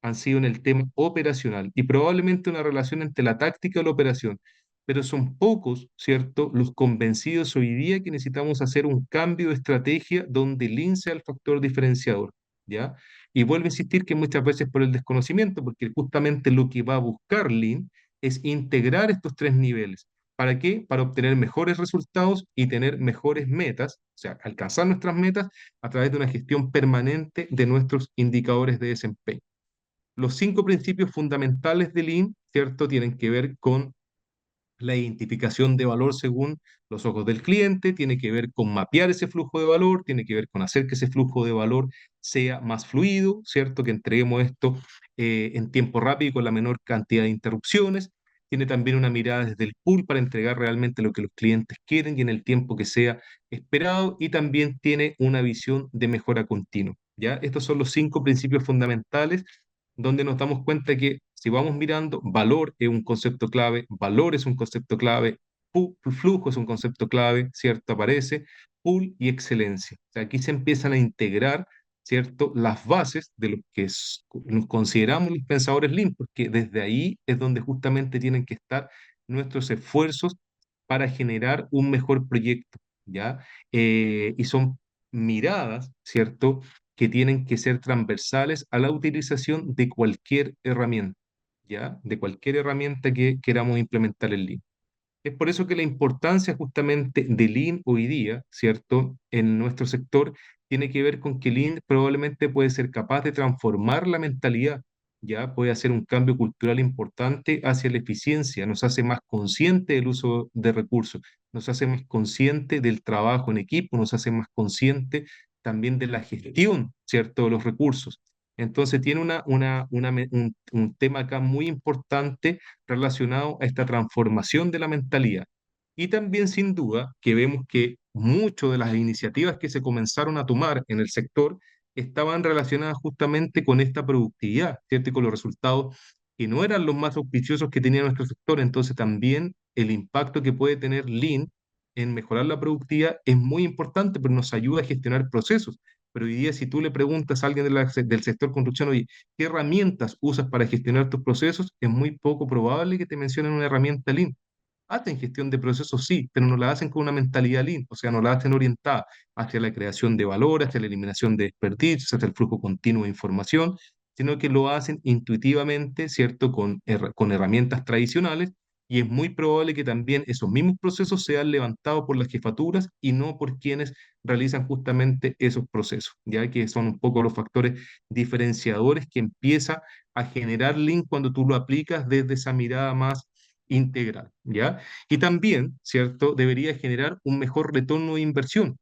han sido en el tema operacional, y probablemente una relación entre la táctica y la operación. Pero son pocos, ¿cierto?, los convencidos hoy día que necesitamos hacer un cambio de estrategia donde el Lean sea el factor diferenciador, ¿ya? Y vuelvo a insistir que muchas veces por el desconocimiento, porque justamente lo que va a buscar Lean es integrar estos tres niveles. ¿Para qué? Para obtener mejores resultados y tener mejores metas, o sea, alcanzar nuestras metas a través de una gestión permanente de nuestros indicadores de desempeño. Los cinco principios fundamentales de Lean, ¿cierto?, tienen que ver con la identificación de valor según los ojos del cliente, tiene que ver con mapear ese flujo de valor, tiene que ver con hacer que ese flujo de valor sea más fluido, ¿cierto? Que entreguemos esto en tiempo rápido y con la menor cantidad de interrupciones. Tiene también una mirada desde el pool para entregar realmente lo que los clientes quieren y en el tiempo que sea esperado, y también tiene una visión de mejora continua, ¿ya? Estos son los cinco principios fundamentales donde nos damos cuenta que si vamos mirando, valor es un concepto clave, valor es un concepto clave, flujo es un concepto clave, ¿cierto? Aparece, pool y excelencia. O sea, aquí se empiezan a integrar, ¿cierto?, las bases de lo que nos consideramos los pensadores Lean, porque desde ahí es donde justamente tienen que estar nuestros esfuerzos para generar un mejor proyecto, ¿ya? Y son miradas, ¿cierto?, que tienen que ser transversales a la utilización de cualquier herramienta, ¿ya? De cualquier herramienta que queramos implementar en línea. Es por eso que la importancia justamente de Lean hoy día, ¿cierto? En nuestro sector tiene que ver con que Lean probablemente puede ser capaz de transformar la mentalidad, ya puede hacer un cambio cultural importante hacia la eficiencia, nos hace más consciente del uso de recursos, nos hace más consciente del trabajo en equipo, nos hace más consciente también de la gestión, ¿cierto? De los recursos. Entonces tiene un tema acá muy importante relacionado a esta transformación de la mentalidad. Y también, sin duda, que vemos que muchas de las iniciativas que se comenzaron a tomar en el sector estaban relacionadas justamente con esta productividad, ¿cierto? Y con los resultados que no eran los más auspiciosos que tenía nuestro sector. Entonces, también el impacto que puede tener Lean en mejorar la productividad es muy importante, pero nos ayuda a gestionar procesos. Pero hoy día, si tú le preguntas a alguien del sector construcción, oye, ¿qué herramientas usas para gestionar tus procesos? Es muy poco probable que te mencionen una herramienta Lean. Hacen gestión de procesos, sí, pero no la hacen con una mentalidad Lean, o sea, no la hacen orientada hacia la creación de valor, hacia la eliminación de desperdicios, hacia el flujo continuo de información, sino que lo hacen intuitivamente, ¿cierto? Con herramientas tradicionales, y es muy probable que también esos mismos procesos sean levantados por las jefaturas y no por quienes realizan justamente esos procesos, ya que son un poco los factores diferenciadores que empieza a generar Lean cuando tú lo aplicas desde esa mirada más integral, ¿ya? Y también, ¿cierto? Debería generar un mejor retorno de inversión.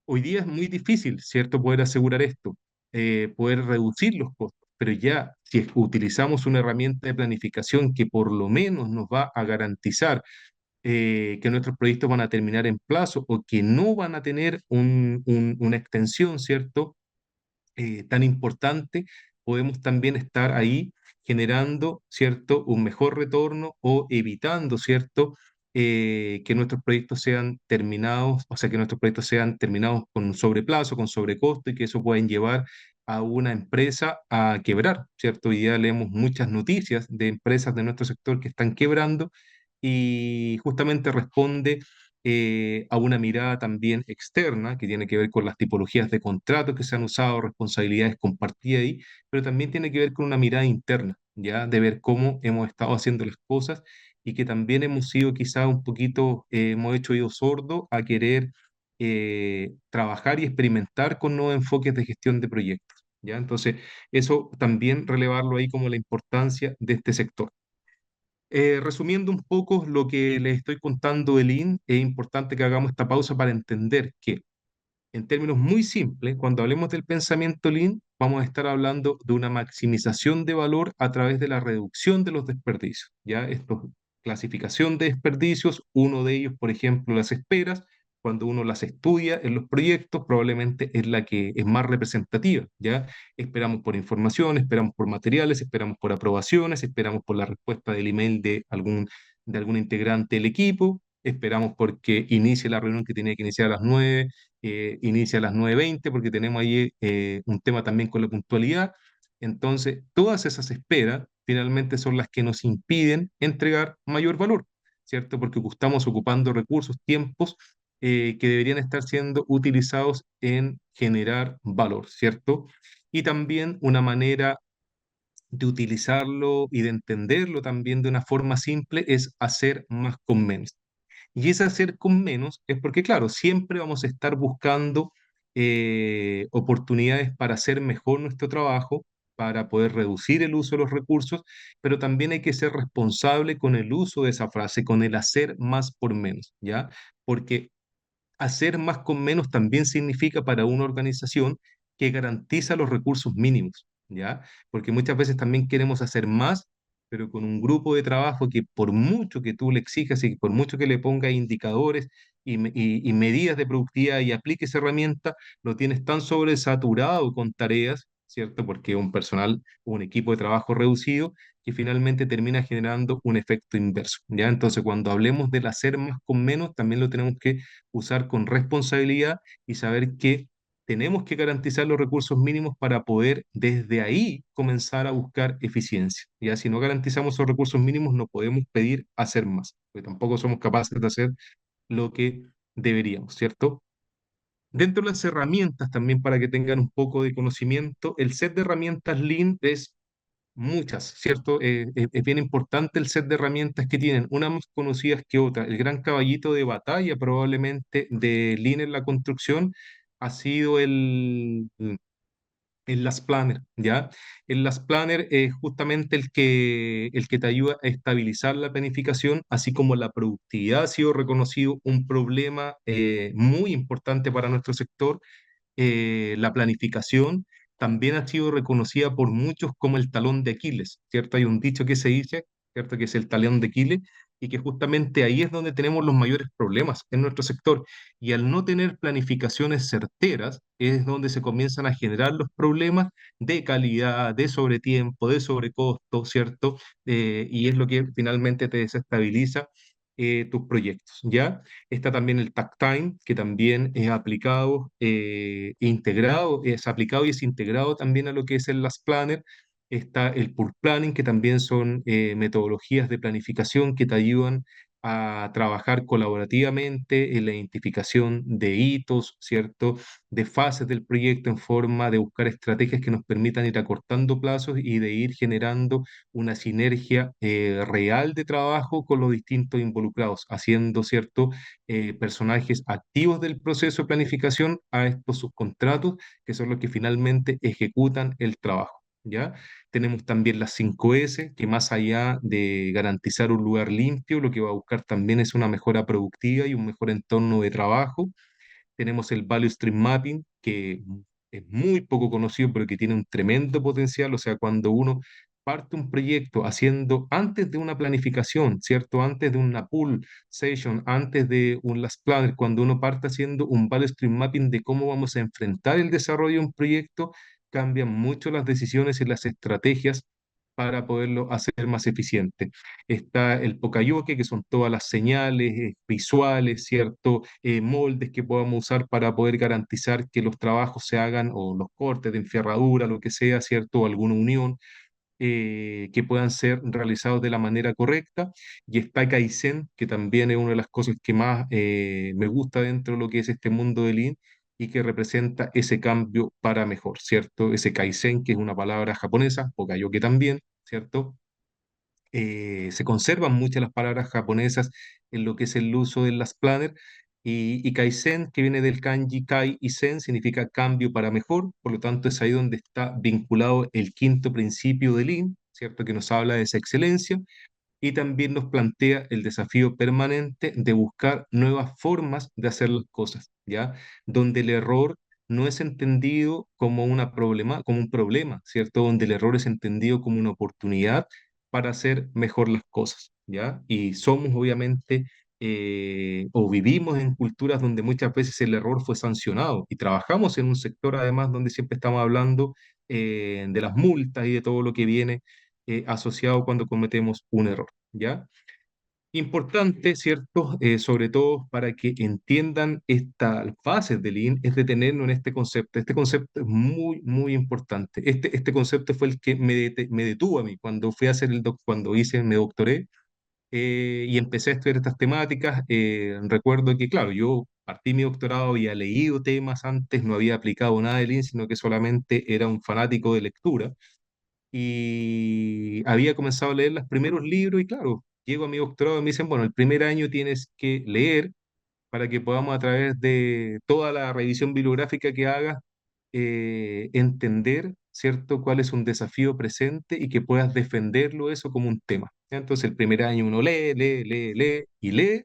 Hoy día es muy difícil, ¿cierto? Poder asegurar esto, poder reducir los costos, pero ya si utilizamos una herramienta de planificación que por lo menos nos va a garantizar que nuestros proyectos van a terminar en plazo o que no van a tener una extensión, ¿cierto? Tan importante, podemos también estar ahí generando, ¿cierto?, un mejor retorno o evitando, ¿cierto?, que nuestros proyectos sean terminados, o sea, que nuestros proyectos sean terminados con sobreplazo, con sobrecosto y que eso pueden llevar a una empresa a quebrar, ¿cierto? Hoy día leemos muchas noticias de empresas de nuestro sector que están quebrando y justamente responde a una mirada también externa que tiene que ver con las tipologías de contratos que se han usado, responsabilidades compartidas ahí, pero también tiene que ver con una mirada interna, ya de ver cómo hemos estado haciendo las cosas y que también hemos sido quizá un poquito, hemos hecho oído sordo a querer trabajar y experimentar con nuevos enfoques de gestión de proyectos, ¿ya? Entonces, eso también relevarlo ahí como la importancia de este sector. Resumiendo un poco lo que les estoy contando de Lean, es importante que hagamos esta pausa para entender que, en términos muy simples, cuando hablemos del pensamiento Lean, vamos a estar hablando de una maximización de valor a través de la reducción de los desperdicios. ¿Ya? Esto es clasificación de desperdicios, uno de ellos, por ejemplo, las esperas. Cuando uno las estudia en los proyectos, probablemente es la que es más representativa, ¿ya? Esperamos por información, esperamos por materiales, esperamos por aprobaciones, esperamos por la respuesta del email de algún integrante del equipo, esperamos porque inicie la reunión que tiene que iniciar a las 9, inicia a las 9:20 porque tenemos ahí un tema también con la puntualidad. Entonces, todas esas esperas finalmente son las que nos impiden entregar mayor valor, ¿cierto? Porque estamos ocupando recursos, tiempos que deberían estar siendo utilizados en generar valor, ¿cierto? Y también una manera de utilizarlo y de entenderlo también de una forma simple es hacer más con menos. Y ese hacer con menos es porque, claro, siempre vamos a estar buscando oportunidades para hacer mejor nuestro trabajo, para poder reducir el uso de los recursos, pero también hay que ser responsable con el uso de esa frase, con el hacer más por menos, ¿ya? Porque hacer más con menos también significa para una organización que garantiza los recursos mínimos, ¿ya? Porque muchas veces también queremos hacer más, pero con un grupo de trabajo que por mucho que tú le exijas y por mucho que le pongas indicadores y medidas de productividad y apliques herramientas, lo tienes tan sobresaturado con tareas, ¿cierto? Porque un personal, un equipo de trabajo reducido, que finalmente termina generando un efecto inverso, ¿ya? Entonces, cuando hablemos del hacer más con menos, también lo tenemos que usar con responsabilidad y saber que tenemos que garantizar los recursos mínimos para poder desde ahí comenzar a buscar eficiencia. Ya si no garantizamos esos recursos mínimos, no podemos pedir hacer más, porque tampoco somos capaces de hacer lo que deberíamos, ¿cierto? Dentro de las herramientas, también para que tengan un poco de conocimiento, el set de herramientas Lean es Muchas, ¿cierto? Es bien importante el set de herramientas que tienen, unas más conocidas que otras. El gran caballito de batalla probablemente de Lean en la construcción ha sido el Last Planner, ¿ya? El Last Planner es justamente el que te ayuda a estabilizar la planificación, así como la productividad ha sido reconocido un problema muy importante para nuestro sector. La planificación también ha sido reconocida por muchos como el talón de Aquiles, ¿cierto? Hay un dicho que se dice, ¿cierto? Que es el talón de Aquiles y que justamente ahí es donde tenemos los mayores problemas en nuestro sector. Y al no tener planificaciones certeras, es donde se comienzan a generar los problemas de calidad, de sobretiempo, de sobrecosto, ¿cierto? Y es lo que finalmente te desestabiliza tus proyectos, ¿ya? Está también el tag time, que también es aplicado, integrado, es aplicado y es integrado también a lo que es el Last Planner. Está el Pur Planning, que también son metodologías de planificación que te ayudan a trabajar colaborativamente en la identificación de hitos, ¿cierto? De fases del proyecto en forma de buscar estrategias que nos permitan ir acortando plazos y de ir generando una sinergia real de trabajo con los distintos involucrados, haciendo, ¿cierto? Personajes activos del proceso de planificación a estos subcontratos, que son los que finalmente ejecutan el trabajo. ¿Ya? Tenemos también las 5S, que más allá de garantizar un lugar limpio, lo que va a buscar también es una mejora productiva y un mejor entorno de trabajo. Tenemos el Value Stream Mapping, que es muy poco conocido, pero que tiene un tremendo potencial. O sea, cuando uno parte un proyecto haciendo antes de una planificación, ¿cierto? Antes de una pool session, antes de un last planner, cuando uno parte haciendo un Value Stream Mapping de cómo vamos a enfrentar el desarrollo de un proyecto, cambian mucho las decisiones y las estrategias para poderlo hacer más eficiente. Está el Pocayoke, que son todas las señales visuales, ¿cierto? Moldes que podamos usar para poder garantizar que los trabajos se hagan, o los cortes de enferradura, lo que sea, ¿cierto? O alguna unión, que puedan ser realizados de la manera correcta. Y está Kaizen, que también es una de las cosas que más me gusta dentro de lo que es este mundo de Lean y que representa ese cambio para mejor, ¿cierto? Ese Kaizen, que es una palabra japonesa, Pocayoke también, ¿cierto? Se conservan muchas las palabras japonesas en lo que es el uso de las planner y Kaizen, que viene del kanji Kai y Zen, significa cambio para mejor, por lo tanto es ahí donde está vinculado el quinto principio de Lean, ¿cierto? Que nos habla de esa excelencia y también nos plantea el desafío permanente de buscar nuevas formas de hacer las cosas, ¿ya? Donde el error no es entendido como como un problema, ¿cierto? Donde el error es entendido como una oportunidad para hacer mejor las cosas, ¿ya? Y somos obviamente o vivimos en culturas donde muchas veces el error fue sancionado y trabajamos en un sector además donde siempre estamos hablando de las multas y de todo lo que viene asociado cuando cometemos un error, ¿ya? Importante, ¿cierto? Sobre todo para que entiendan estas fases del Lean, es detenernos en este concepto. Este concepto es muy, muy importante. Este concepto fue el que me detuvo a mí cuando fui a hacer cuando me doctoré y empecé a estudiar estas temáticas. Recuerdo que, claro, yo partí mi doctorado, había leído temas antes, no había aplicado nada de Lean, sino que solamente era un fanático de lectura y había comenzado a leer los primeros libros y claro, llego a mi doctorado y me dicen, bueno, el primer año tienes que leer para que podamos a través de toda la revisión bibliográfica que hagas, entender, ¿cierto?, cuál es un desafío presente y que puedas defenderlo eso como un tema. Entonces el primer año uno lee y lee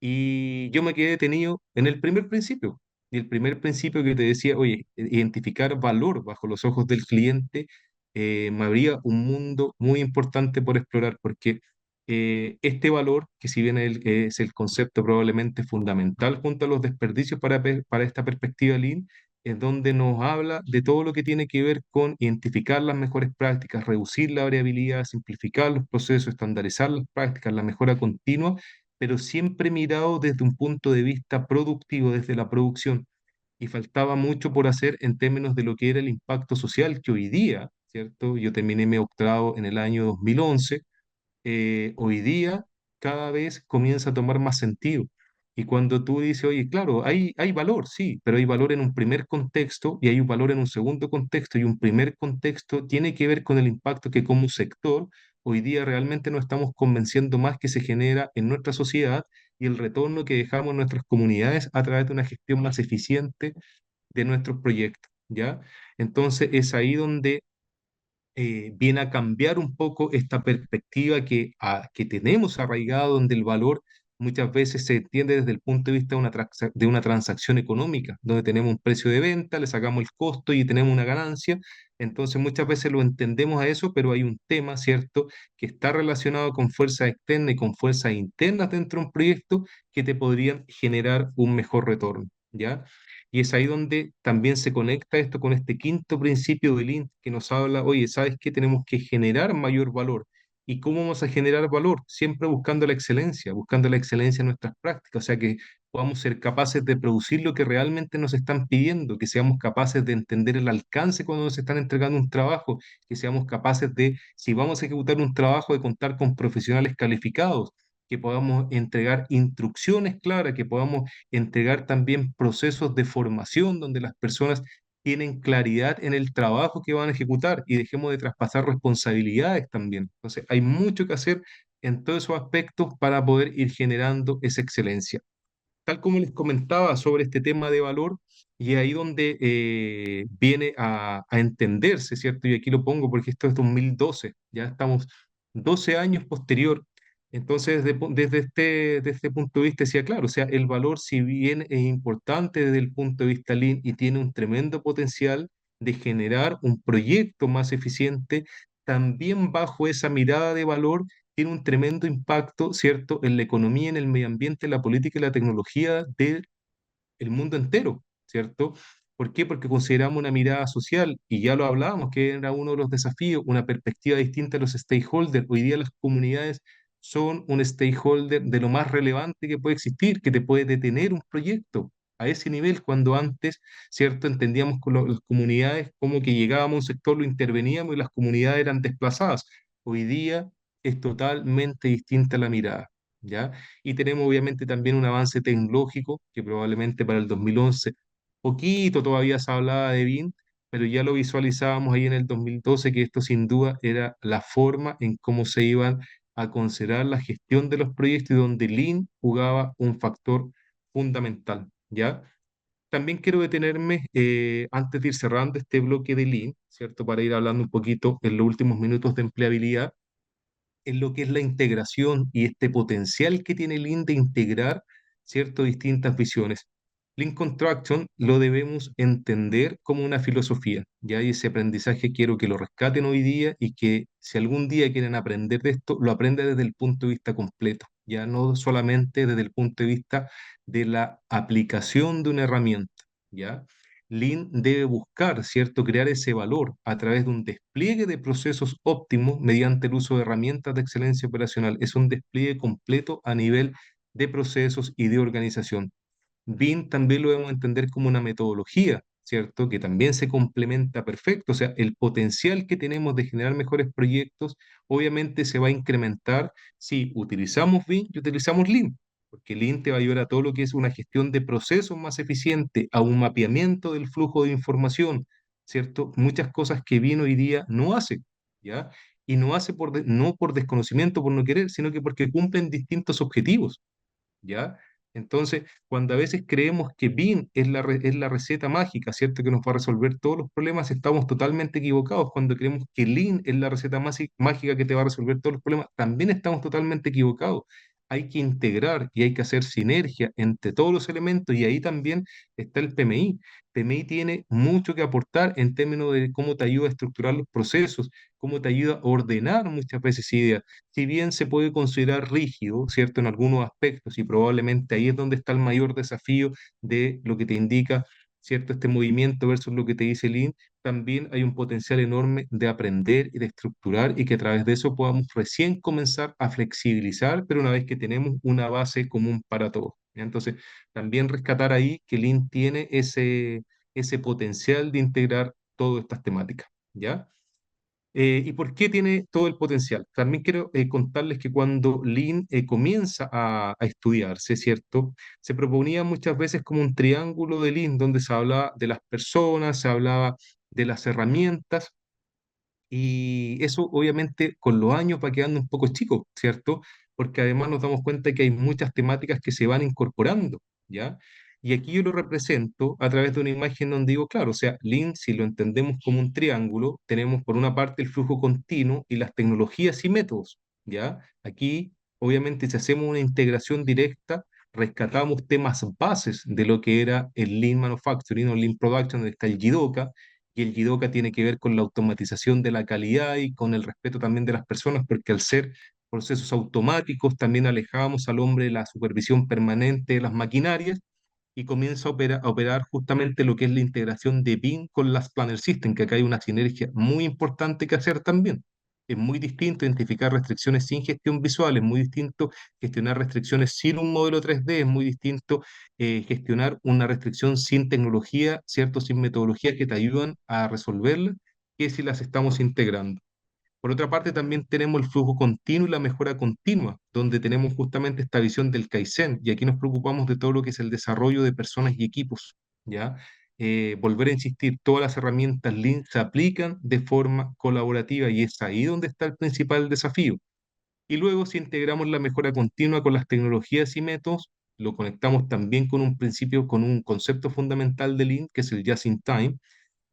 y yo me quedé detenido en el primer principio. Y el primer principio que te decía, oye, identificar valor bajo los ojos del cliente, me abría un mundo muy importante por explorar, porque este valor, que si bien es el concepto probablemente fundamental junto a los desperdicios para esta perspectiva Lean, es donde nos habla de todo lo que tiene que ver con identificar las mejores prácticas, reducir la variabilidad, simplificar los procesos, estandarizar las prácticas, la mejora continua, pero siempre mirado desde un punto de vista productivo, desde la producción. Y faltaba mucho por hacer en términos de lo que era el impacto social que hoy día, ¿cierto? Yo terminé mi doctorado en el año 2011, hoy día cada vez comienza a tomar más sentido. Y cuando tú dices, oye, claro, hay valor, sí, pero hay valor en un primer contexto y hay un valor en un segundo contexto, y un primer contexto tiene que ver con el impacto que como sector hoy día realmente nos estamos convenciendo más que se genera en nuestra sociedad y el retorno que dejamos en nuestras comunidades a través de una gestión más eficiente de nuestros proyectos, ¿ya? Entonces es ahí donde viene a cambiar un poco esta perspectiva que tenemos arraigada, donde el valor muchas veces se entiende desde el punto de vista de de una transacción económica, donde tenemos un precio de venta, le sacamos el costo y tenemos una ganancia. Entonces muchas veces lo entendemos a eso, pero hay un tema, ¿cierto?, que está relacionado con fuerzas externas y con fuerzas internas dentro de un proyecto que te podrían generar un mejor retorno, ¿ya? Y es ahí donde también se conecta esto con este quinto principio del Lean que nos habla, oye, ¿sabes qué? Tenemos que generar mayor valor. ¿Y cómo vamos a generar valor? Siempre buscando la excelencia en nuestras prácticas, o sea, que podamos ser capaces de producir lo que realmente nos están pidiendo, que seamos capaces de entender el alcance cuando nos están entregando un trabajo, que seamos capaces de, si vamos a ejecutar un trabajo, de contar con profesionales calificados, que podamos entregar instrucciones claras, que podamos entregar también procesos de formación donde las personas tienen claridad en el trabajo que van a ejecutar y dejemos de traspasar responsabilidades también. Entonces, hay mucho que hacer en todos esos aspectos para poder ir generando esa excelencia. Tal como les comentaba sobre este tema de valor, y ahí donde viene a entenderse, ¿cierto? Y aquí lo pongo porque esto es 2012, ya estamos 12 años posterior. Entonces, desde este punto de vista, decía, claro, o sea, el valor, si bien es importante desde el punto de vista Lean y tiene un tremendo potencial de generar un proyecto más eficiente, también bajo esa mirada de valor tiene un tremendo impacto, ¿cierto?, en la economía, en el medio ambiente, en la política y la tecnología del mundo entero, ¿cierto? ¿Por qué? Porque consideramos una mirada social, y ya lo hablábamos, que era uno de los desafíos, una perspectiva distinta a los stakeholders. Hoy día las comunidades son un stakeholder de lo más relevante que puede existir, que te puede detener un proyecto a ese nivel, cuando antes, ¿cierto?, entendíamos con las comunidades como que llegábamos a un sector, lo interveníamos y las comunidades eran desplazadas. Hoy día es totalmente distinta la mirada, ¿ya? Y tenemos obviamente también un avance tecnológico que probablemente para el 2011, poquito todavía se hablaba de BIM, pero ya lo visualizábamos ahí en el 2012, que esto sin duda era la forma en cómo se iban a considerar la gestión de los proyectos y donde Lean jugaba un factor fundamental, ¿ya? También quiero detenerme, antes de ir cerrando este bloque de Lean, ¿cierto? Para ir hablando un poquito en los últimos minutos de empleabilidad en lo que es la integración y este potencial que tiene Lean de integrar, ¿cierto?, distintas visiones. Lean Construction lo debemos entender como una filosofía, ya y ese aprendizaje quiero que lo rescaten hoy día y que si algún día quieren aprender de esto, lo aprendan desde el punto de vista completo, ya no solamente desde el punto de vista de la aplicación de una herramienta, ¿ya? Lean debe buscar, ¿cierto?, crear ese valor a través de un despliegue de procesos óptimos mediante el uso de herramientas de excelencia operacional. Es un despliegue completo a nivel de procesos y de organización. BIM también lo debemos entender como una metodología, ¿cierto?, que también se complementa perfecto. O sea, el potencial que tenemos de generar mejores proyectos obviamente se va a incrementar si utilizamos BIM y utilizamos Lean, porque Lean te va a ayudar a todo lo que es una gestión de procesos más eficiente, a un mapeamiento del flujo de información, ¿cierto? Muchas cosas que BIM hoy día no hace, ¿ya? Y no hace no por desconocimiento, por no querer, sino que porque cumplen distintos objetivos. ¿Ya? Entonces, cuando a veces creemos que BIM es es la receta mágica, ¿cierto? Que nos va a resolver todos los problemas, estamos totalmente equivocados. Cuando creemos que Lean es la receta mágica que te va a resolver todos los problemas, también estamos totalmente equivocados. Hay que integrar y hay que hacer sinergia entre todos los elementos, y ahí también está el PMI. PMI tiene mucho que aportar en términos de cómo te ayuda a estructurar los procesos, cómo te ayuda a ordenar muchas veces ideas. Si bien se puede considerar rígido, ¿cierto?, en algunos aspectos, y probablemente ahí es donde está el mayor desafío de lo que te indica, ¿cierto?, este movimiento versus lo que te dice Lean, también hay un potencial enorme de aprender y de estructurar, y que a través de eso podamos recién comenzar a flexibilizar, pero una vez que tenemos una base común para todos, ¿ya? Entonces, también rescatar ahí que Lean tiene ese potencial de integrar todas estas temáticas, ¿ya? ¿Y por qué tiene todo el potencial? También quiero contarles que cuando Lean comienza a estudiarse, ¿cierto? Se proponía muchas veces como un triángulo de Lean, donde se hablaba de las personas, se hablaba de las herramientas, y eso obviamente con los años va quedando un poco chico, ¿cierto? Porque además nos damos cuenta que hay muchas temáticas que se van incorporando, ¿ya? Y aquí yo lo represento a través de una imagen donde digo, claro, o sea, Lean, si lo entendemos como un triángulo, tenemos por una parte el flujo continuo y las tecnologías y métodos, ¿ya? Aquí, obviamente, si hacemos una integración directa, rescatamos temas bases de lo que era el Lean Manufacturing o Lean Production, donde está el Jidoka, y el Jidoka tiene que ver con la automatización de la calidad y con el respeto también de las personas, porque al ser procesos automáticos también alejamos al hombre de la supervisión permanente de las maquinarias y comienza a operar justamente lo que es la integración de BIM con las Planner System, que acá hay una sinergia muy importante que hacer también. Es muy distinto identificar restricciones sin gestión visual, es muy distinto gestionar restricciones sin un modelo 3D, es muy distinto gestionar una restricción sin tecnología, ¿cierto? Sin metodologías que te ayudan a resolverla, que si las estamos integrando. Por otra parte, también tenemos el flujo continuo y la mejora continua, donde tenemos justamente esta visión del Kaizen, y aquí nos preocupamos de todo lo que es el desarrollo de personas y equipos, ¿ya? Volver a insistir, todas las herramientas Lean se aplican de forma colaborativa y es ahí donde está el principal desafío. Y luego, si integramos la mejora continua con las tecnologías y métodos, lo conectamos también con un principio, con un concepto fundamental de Lean, que es el Just in Time,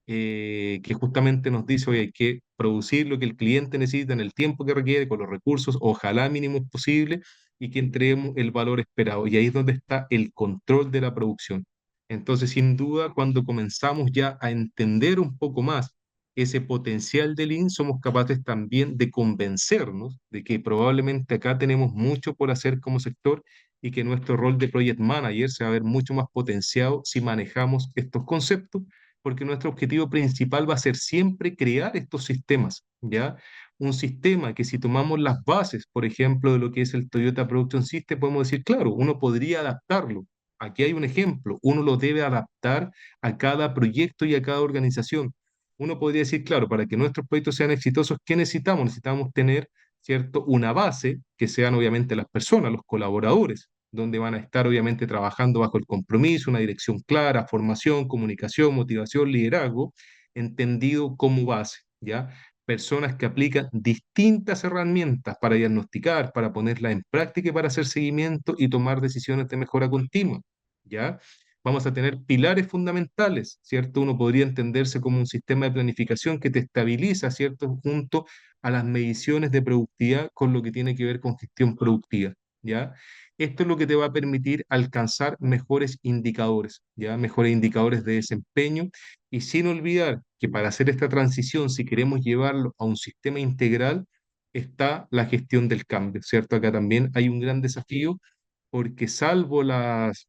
que justamente nos dice, oye, hay que producir lo que el cliente necesita en el tiempo que requiere, con los recursos, ojalá mínimos posible, y que entreguemos el valor esperado. Y ahí es donde está el control de la producción. Entonces, sin duda, cuando comenzamos ya a entender un poco más ese potencial del Lean, somos capaces también de convencernos de que probablemente acá tenemos mucho por hacer como sector y que nuestro rol de project manager se va a ver mucho más potenciado si manejamos estos conceptos, porque nuestro objetivo principal va a ser siempre crear estos sistemas, ¿ya? Un sistema que, si tomamos las bases, por ejemplo, de lo que es el Toyota Production System, podemos decir, claro, uno podría adaptarlo. Aquí hay un ejemplo, uno lo debe adaptar a cada proyecto y a cada organización. Uno podría decir, claro, para que nuestros proyectos sean exitosos, ¿qué necesitamos? Necesitamos tener, ¿cierto? Una base que sean obviamente las personas, los colaboradores, donde van a estar obviamente trabajando bajo el compromiso, una dirección clara, formación, comunicación, motivación, liderazgo, entendido como base, ¿ya? Personas que aplican distintas herramientas para diagnosticar, para ponerlas en práctica y para hacer seguimiento y tomar decisiones de mejora continua, ¿ya? Vamos a tener pilares fundamentales, ¿cierto? Uno podría entenderse como un sistema de planificación que te estabiliza, ¿cierto? Junto a las mediciones de productividad con lo que tiene que ver con gestión productiva, ¿ya? Esto es lo que te va a permitir alcanzar mejores indicadores, ¿ya? Mejores indicadores de desempeño, y sin olvidar que para hacer esta transición, si queremos llevarlo a un sistema integral, está la gestión del cambio, ¿cierto? Acá también hay un gran desafío, porque salvo las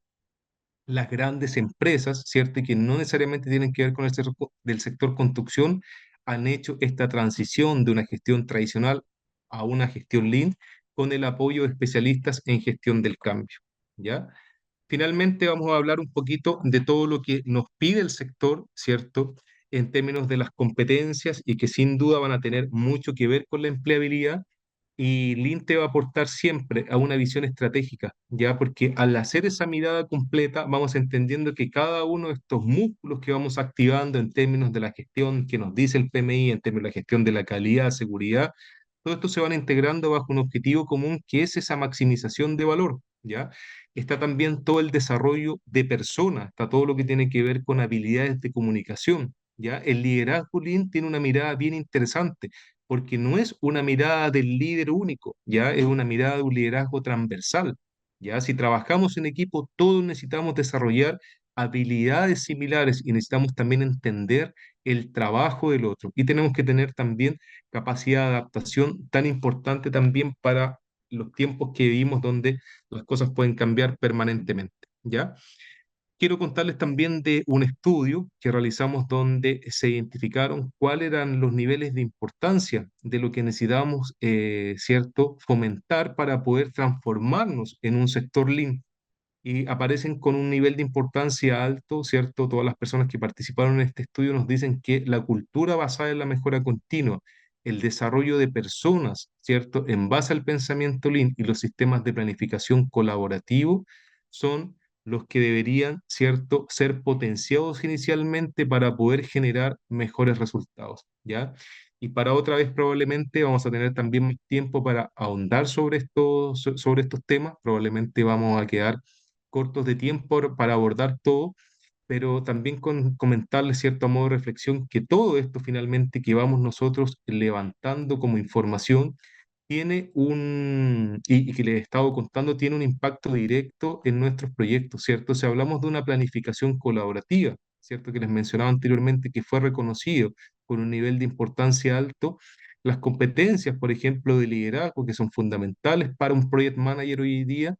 grandes empresas, ¿cierto? Y que no necesariamente tienen que ver con el sector, del sector construcción, han hecho esta transición de una gestión tradicional a una gestión Lean con el apoyo de especialistas en gestión del cambio, ¿ya? Finalmente vamos a hablar un poquito de todo lo que nos pide el sector, ¿cierto? En términos de las competencias y que sin duda van a tener mucho que ver con la empleabilidad, y Lean te va a aportar siempre a una visión estratégica, ¿ya? Porque al hacer esa mirada completa, vamos entendiendo que cada uno de estos músculos que vamos activando en términos de la gestión que nos dice el PMI, en términos de la gestión de la calidad, seguridad, todo esto se van integrando bajo un objetivo común que es esa maximización de valor, ¿ya? Está también todo el desarrollo de personas, está todo lo que tiene que ver con habilidades de comunicación, ¿ya? El liderazgo Lean tiene una mirada bien interesante, porque no es una mirada del líder único, ya es una mirada de un liderazgo transversal. Ya si trabajamos en equipo, todos necesitamos desarrollar habilidades similares y necesitamos también entender el trabajo del otro. Y tenemos que tener también capacidad de adaptación tan importante también para los tiempos que vivimos, donde las cosas pueden cambiar permanentemente. ¿Ya? Quiero contarles también de un estudio que realizamos donde se identificaron cuáles eran los niveles de importancia de lo que necesitábamos, ¿cierto?, fomentar para poder transformarnos en un sector Lean. Y aparecen con un nivel de importancia alto, ¿cierto? Todas las personas que participaron en este estudio nos dicen que la cultura basada en la mejora continua, el desarrollo de personas, ¿cierto? En base al pensamiento Lean y los sistemas de planificación colaborativo son los que deberían, ¿cierto?, ser potenciados inicialmente para poder generar mejores resultados, ¿ya? Y para otra vez probablemente vamos a tener también más tiempo para ahondar sobre estos temas, probablemente vamos a quedar cortos de tiempo para abordar todo, pero también comentarles, cierto modo de reflexión, que todo esto finalmente que vamos nosotros levantando como información tiene y que les he estado contando, tiene un impacto directo en nuestros proyectos, ¿cierto? Si hablamos de una planificación colaborativa, ¿cierto? Que les mencionaba anteriormente, que fue reconocido con un nivel de importancia alto, las competencias, por ejemplo, de liderazgo, que son fundamentales para un project manager hoy día,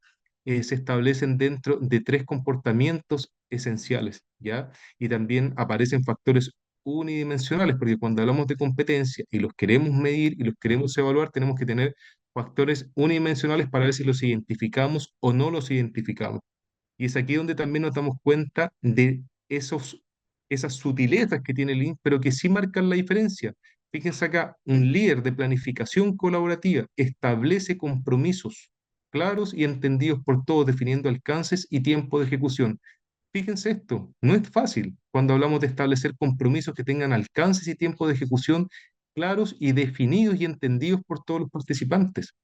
se establecen dentro de tres comportamientos esenciales, ¿ya? Y también aparecen factores unidimensionales, porque cuando hablamos de competencia y los queremos medir y los queremos evaluar, tenemos que tener factores unidimensionales para ver si los identificamos o no los identificamos. Y es aquí donde también nos damos cuenta de esas sutilezas que tiene el Lean, pero que sí marcan la diferencia. Fíjense acá, un líder de planificación colaborativa establece compromisos claros y entendidos por todos, definiendo alcances y tiempo de ejecución. Fíjense esto, no es fácil cuando hablamos de establecer compromisos que tengan alcances y tiempo de ejecución claros y definidos y entendidos por todos los participantes.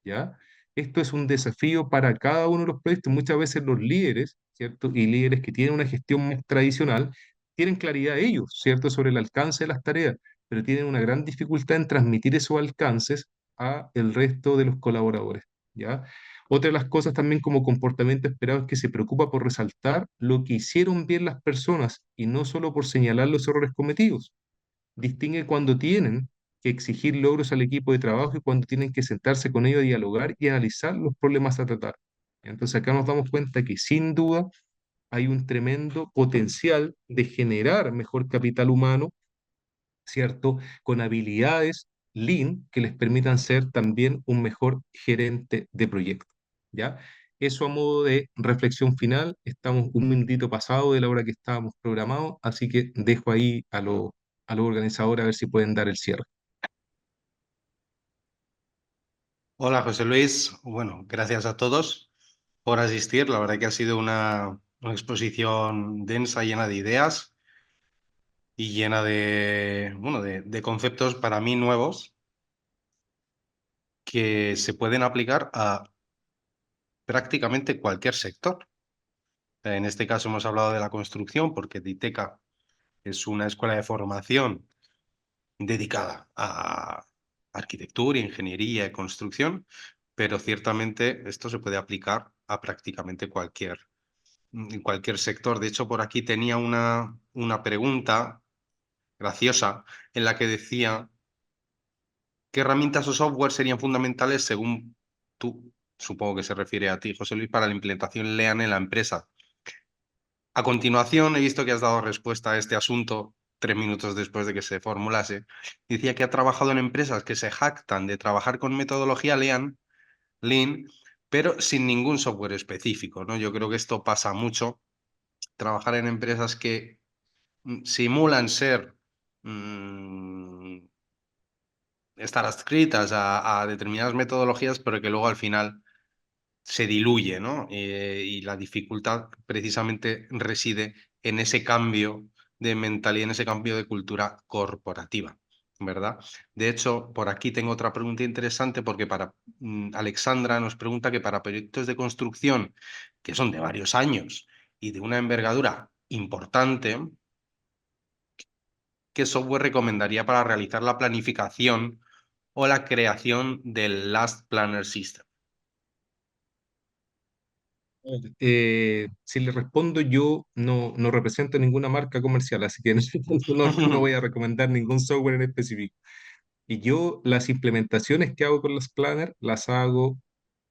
¿Ya? Esto es un desafío para cada uno de los proyectos. Muchas veces los líderes, ¿cierto? Y líderes que tienen una gestión más tradicional, tienen claridad ellos, ¿cierto? Sobre el alcance de las tareas, pero tienen una gran dificultad en transmitir esos alcances a el resto de los colaboradores, ¿ya? Otra de las cosas también como comportamiento esperado es que se preocupa por resaltar lo que hicieron bien las personas y no solo por señalar los errores cometidos. Distingue cuando tienen que exigir logros al equipo de trabajo y cuando tienen que sentarse con ellos a dialogar y analizar los problemas a tratar. Entonces acá nos damos cuenta que sin duda hay un tremendo potencial de generar mejor capital humano, ¿cierto? Con habilidades Lean que les permitan ser también un mejor gerente de proyecto, ¿ya? Eso a modo de reflexión final. Estamos un minutito pasado de la hora que estábamos programados, así que dejo ahí a los organizadores a ver si pueden dar el cierre. Hola José Luis, bueno, gracias a todos por asistir. La verdad que ha sido una exposición densa, llena de ideas y llena de, bueno, de conceptos para mí nuevos que se pueden aplicar a prácticamente cualquier sector. En este caso hemos hablado de la construcción porque DITECA es una escuela de formación dedicada a arquitectura, ingeniería y construcción, pero ciertamente esto se puede aplicar a prácticamente cualquier sector. De hecho, por aquí tenía una pregunta graciosa en la que decía, ¿qué herramientas o software serían fundamentales según tú? Supongo que se refiere a ti, José Luis, para la implementación LEAN en la empresa. A continuación, he visto que has dado respuesta a este asunto 3 minutos después de que se formulase. Decía que ha trabajado en empresas que se jactan de trabajar con metodología Lean, pero sin ningún software específico, ¿no? Yo creo que esto pasa mucho. Trabajar en empresas que simulan ser, mm, estar adscritas a determinadas metodologías, pero que luego al final se diluye, ¿no? Y la dificultad precisamente reside en ese cambio de mentalidad, en ese cambio de cultura corporativa, ¿verdad? De hecho, por aquí tengo otra pregunta interesante porque Alexandra nos pregunta que para proyectos de construcción que son de varios años y de una envergadura importante, ¿qué software recomendaría para realizar la planificación o la creación del Last Planner System? Si le respondo yo, no represento ninguna marca comercial, así que en ese punto no voy a recomendar ningún software en específico. Y yo las implementaciones que hago con los planners las hago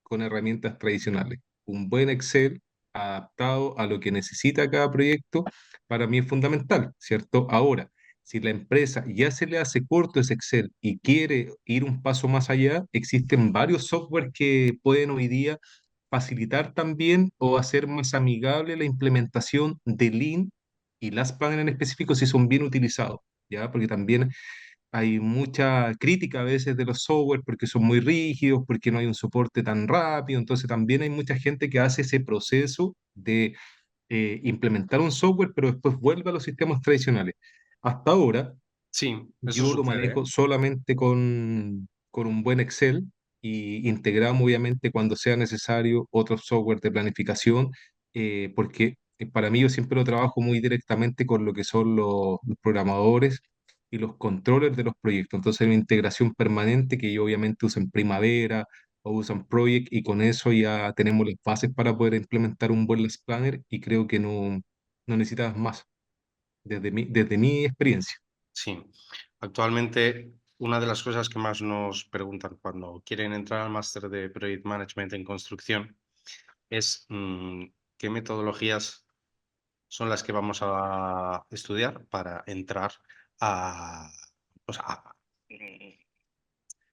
con herramientas tradicionales. Un buen Excel adaptado a lo que necesita cada proyecto, para mí es fundamental, ¿cierto? Ahora, si la empresa ya se le hace corto ese Excel y quiere ir un paso más allá, existen varios software que pueden hoy día facilitar también o hacer más amigable la implementación de Lean y las planes en específico si son bien utilizados, ¿ya? Porque también hay mucha crítica a veces de los software porque son muy rígidos, porque no hay un soporte tan rápido, entonces también hay mucha gente que hace ese proceso de implementar un software, pero después vuelve a los sistemas tradicionales. Hasta ahora, Sí, eso yo lo sucede, ¿eh? manejo solamente con un buen Excel y integramos obviamente cuando sea necesario otro software de planificación, porque para mí yo siempre lo trabajo muy directamente con lo que son los programadores y los controllers de los proyectos. Entonces hay una integración permanente que yo obviamente uso en Primavera o usan Project y con eso ya tenemos las bases para poder implementar un buen Last Planner y creo que no necesitas más desde mi experiencia. Sí. Actualmente, una de las cosas que más nos preguntan cuando quieren entrar al máster de Project Management en construcción es qué metodologías son las que vamos a estudiar para entrar a, o sea,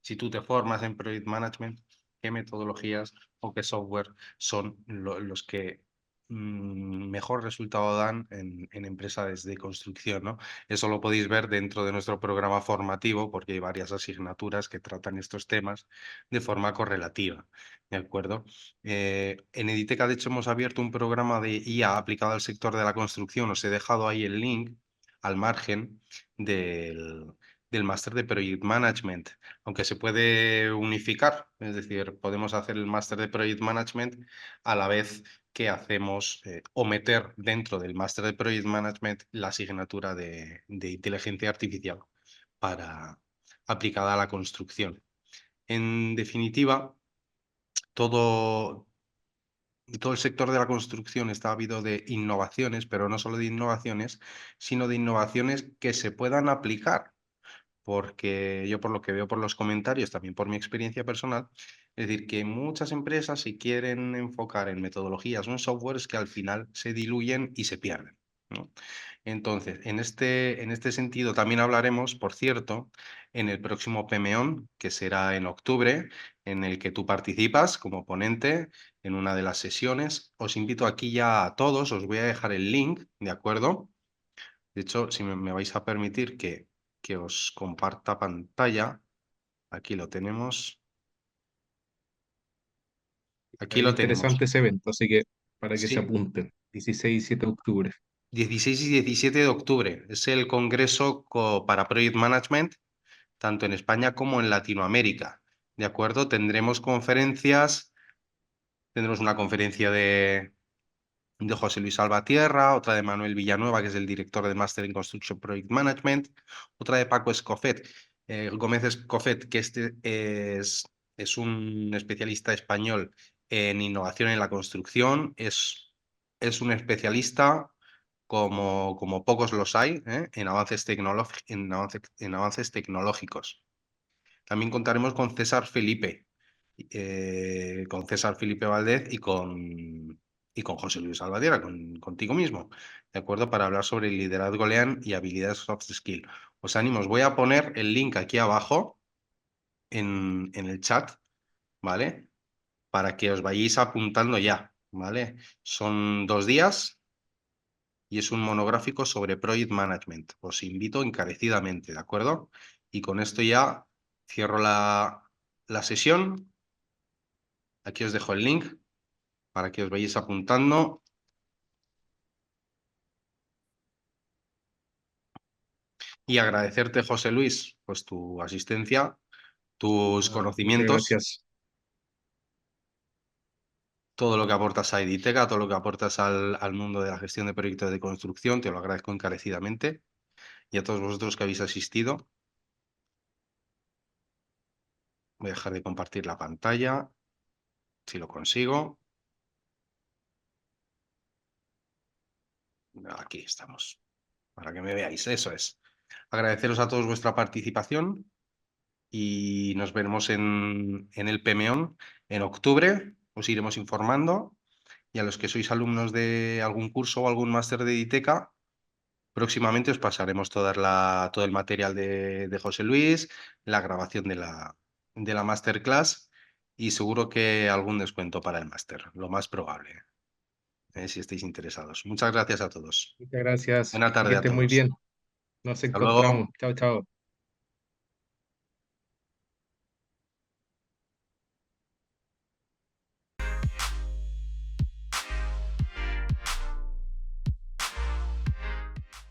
si tú te formas en Project Management, qué metodologías o qué software son los que mejor resultado dan en empresas de construcción, ¿no? Eso lo podéis ver dentro de nuestro programa formativo porque hay varias asignaturas que tratan estos temas de forma correlativa, ¿de acuerdo? En Editeca, de hecho, hemos abierto un programa de IA aplicado al sector de la construcción. Os he dejado ahí el link al margen del máster de Project Management, aunque se puede unificar, es decir, podemos hacer el máster de Project Management a la vez que hacemos o meter dentro del máster de Project Management la asignatura de inteligencia artificial para aplicada a la construcción. En definitiva, todo, todo el sector de la construcción está habido de innovaciones, pero no solo de innovaciones, sino de innovaciones que se puedan aplicar porque yo por lo que veo por los comentarios, también por mi experiencia personal, es decir, que muchas empresas se quieren enfocar en metodologías o en softwares que al final se diluyen y se pierden, ¿no? Entonces, en este sentido también hablaremos, por cierto, en el próximo PMEON, que será en octubre, en el que tú participas como ponente en una de las sesiones. Os invito aquí ya a todos, os voy a dejar el link, ¿de acuerdo? De hecho, si me vais a permitir que os comparta pantalla, aquí lo tenemos. Se Aquí ve lo tenemos. interesante ese evento, así que para que se Sí, apunten, 16 y 7 de octubre. 16 y 17 de octubre. Es el congreso para Project Management, tanto en España como en Latinoamérica. ¿De acuerdo? Tendremos una conferencia de José Luis Salvatierra, otra de Manuel Villanueva, que es el director de Master in Construction Project Management, otra de Paco Escofet, Gómez Escofet, que es un especialista español en innovación en la construcción, es un especialista como pocos los hay, en avances tecnológicos. También contaremos con César Felipe Valdez y con José Luis Salvatierra, contigo mismo, ¿de acuerdo? Para hablar sobre el liderazgo Lean y habilidades soft skill. Os animo, os voy a poner el link aquí abajo en el chat, ¿vale? Para que os vayáis apuntando ya, ¿vale? Son 2 días y es un monográfico sobre Project Management. Os invito encarecidamente, ¿de acuerdo? Y con esto ya cierro la sesión. Aquí os dejo el link para que os vayáis apuntando. Y agradecerte, José Luis, pues tu asistencia, tus Muchas conocimientos, gracias. todo lo que aportas a Editeca, todo lo que aportas al mundo de la gestión de proyectos de construcción, te lo agradezco encarecidamente. Y a todos vosotros que habéis asistido, voy a dejar de compartir la pantalla, si lo consigo. Aquí estamos, para que me veáis, eso es. Agradeceros a todos vuestra participación y nos veremos en el PMEON en octubre. Os iremos informando. Y a los que sois alumnos de algún curso o algún máster de Editeca, próximamente os pasaremos todo el material de José Luis, la grabación de la masterclass y seguro que algún descuento para el máster, lo más probable, si estáis interesados. Muchas gracias a todos. Muchas gracias Buena y que tarde a estés muy todos. bien. Nos Hasta luego. encontramos. Chao, chao.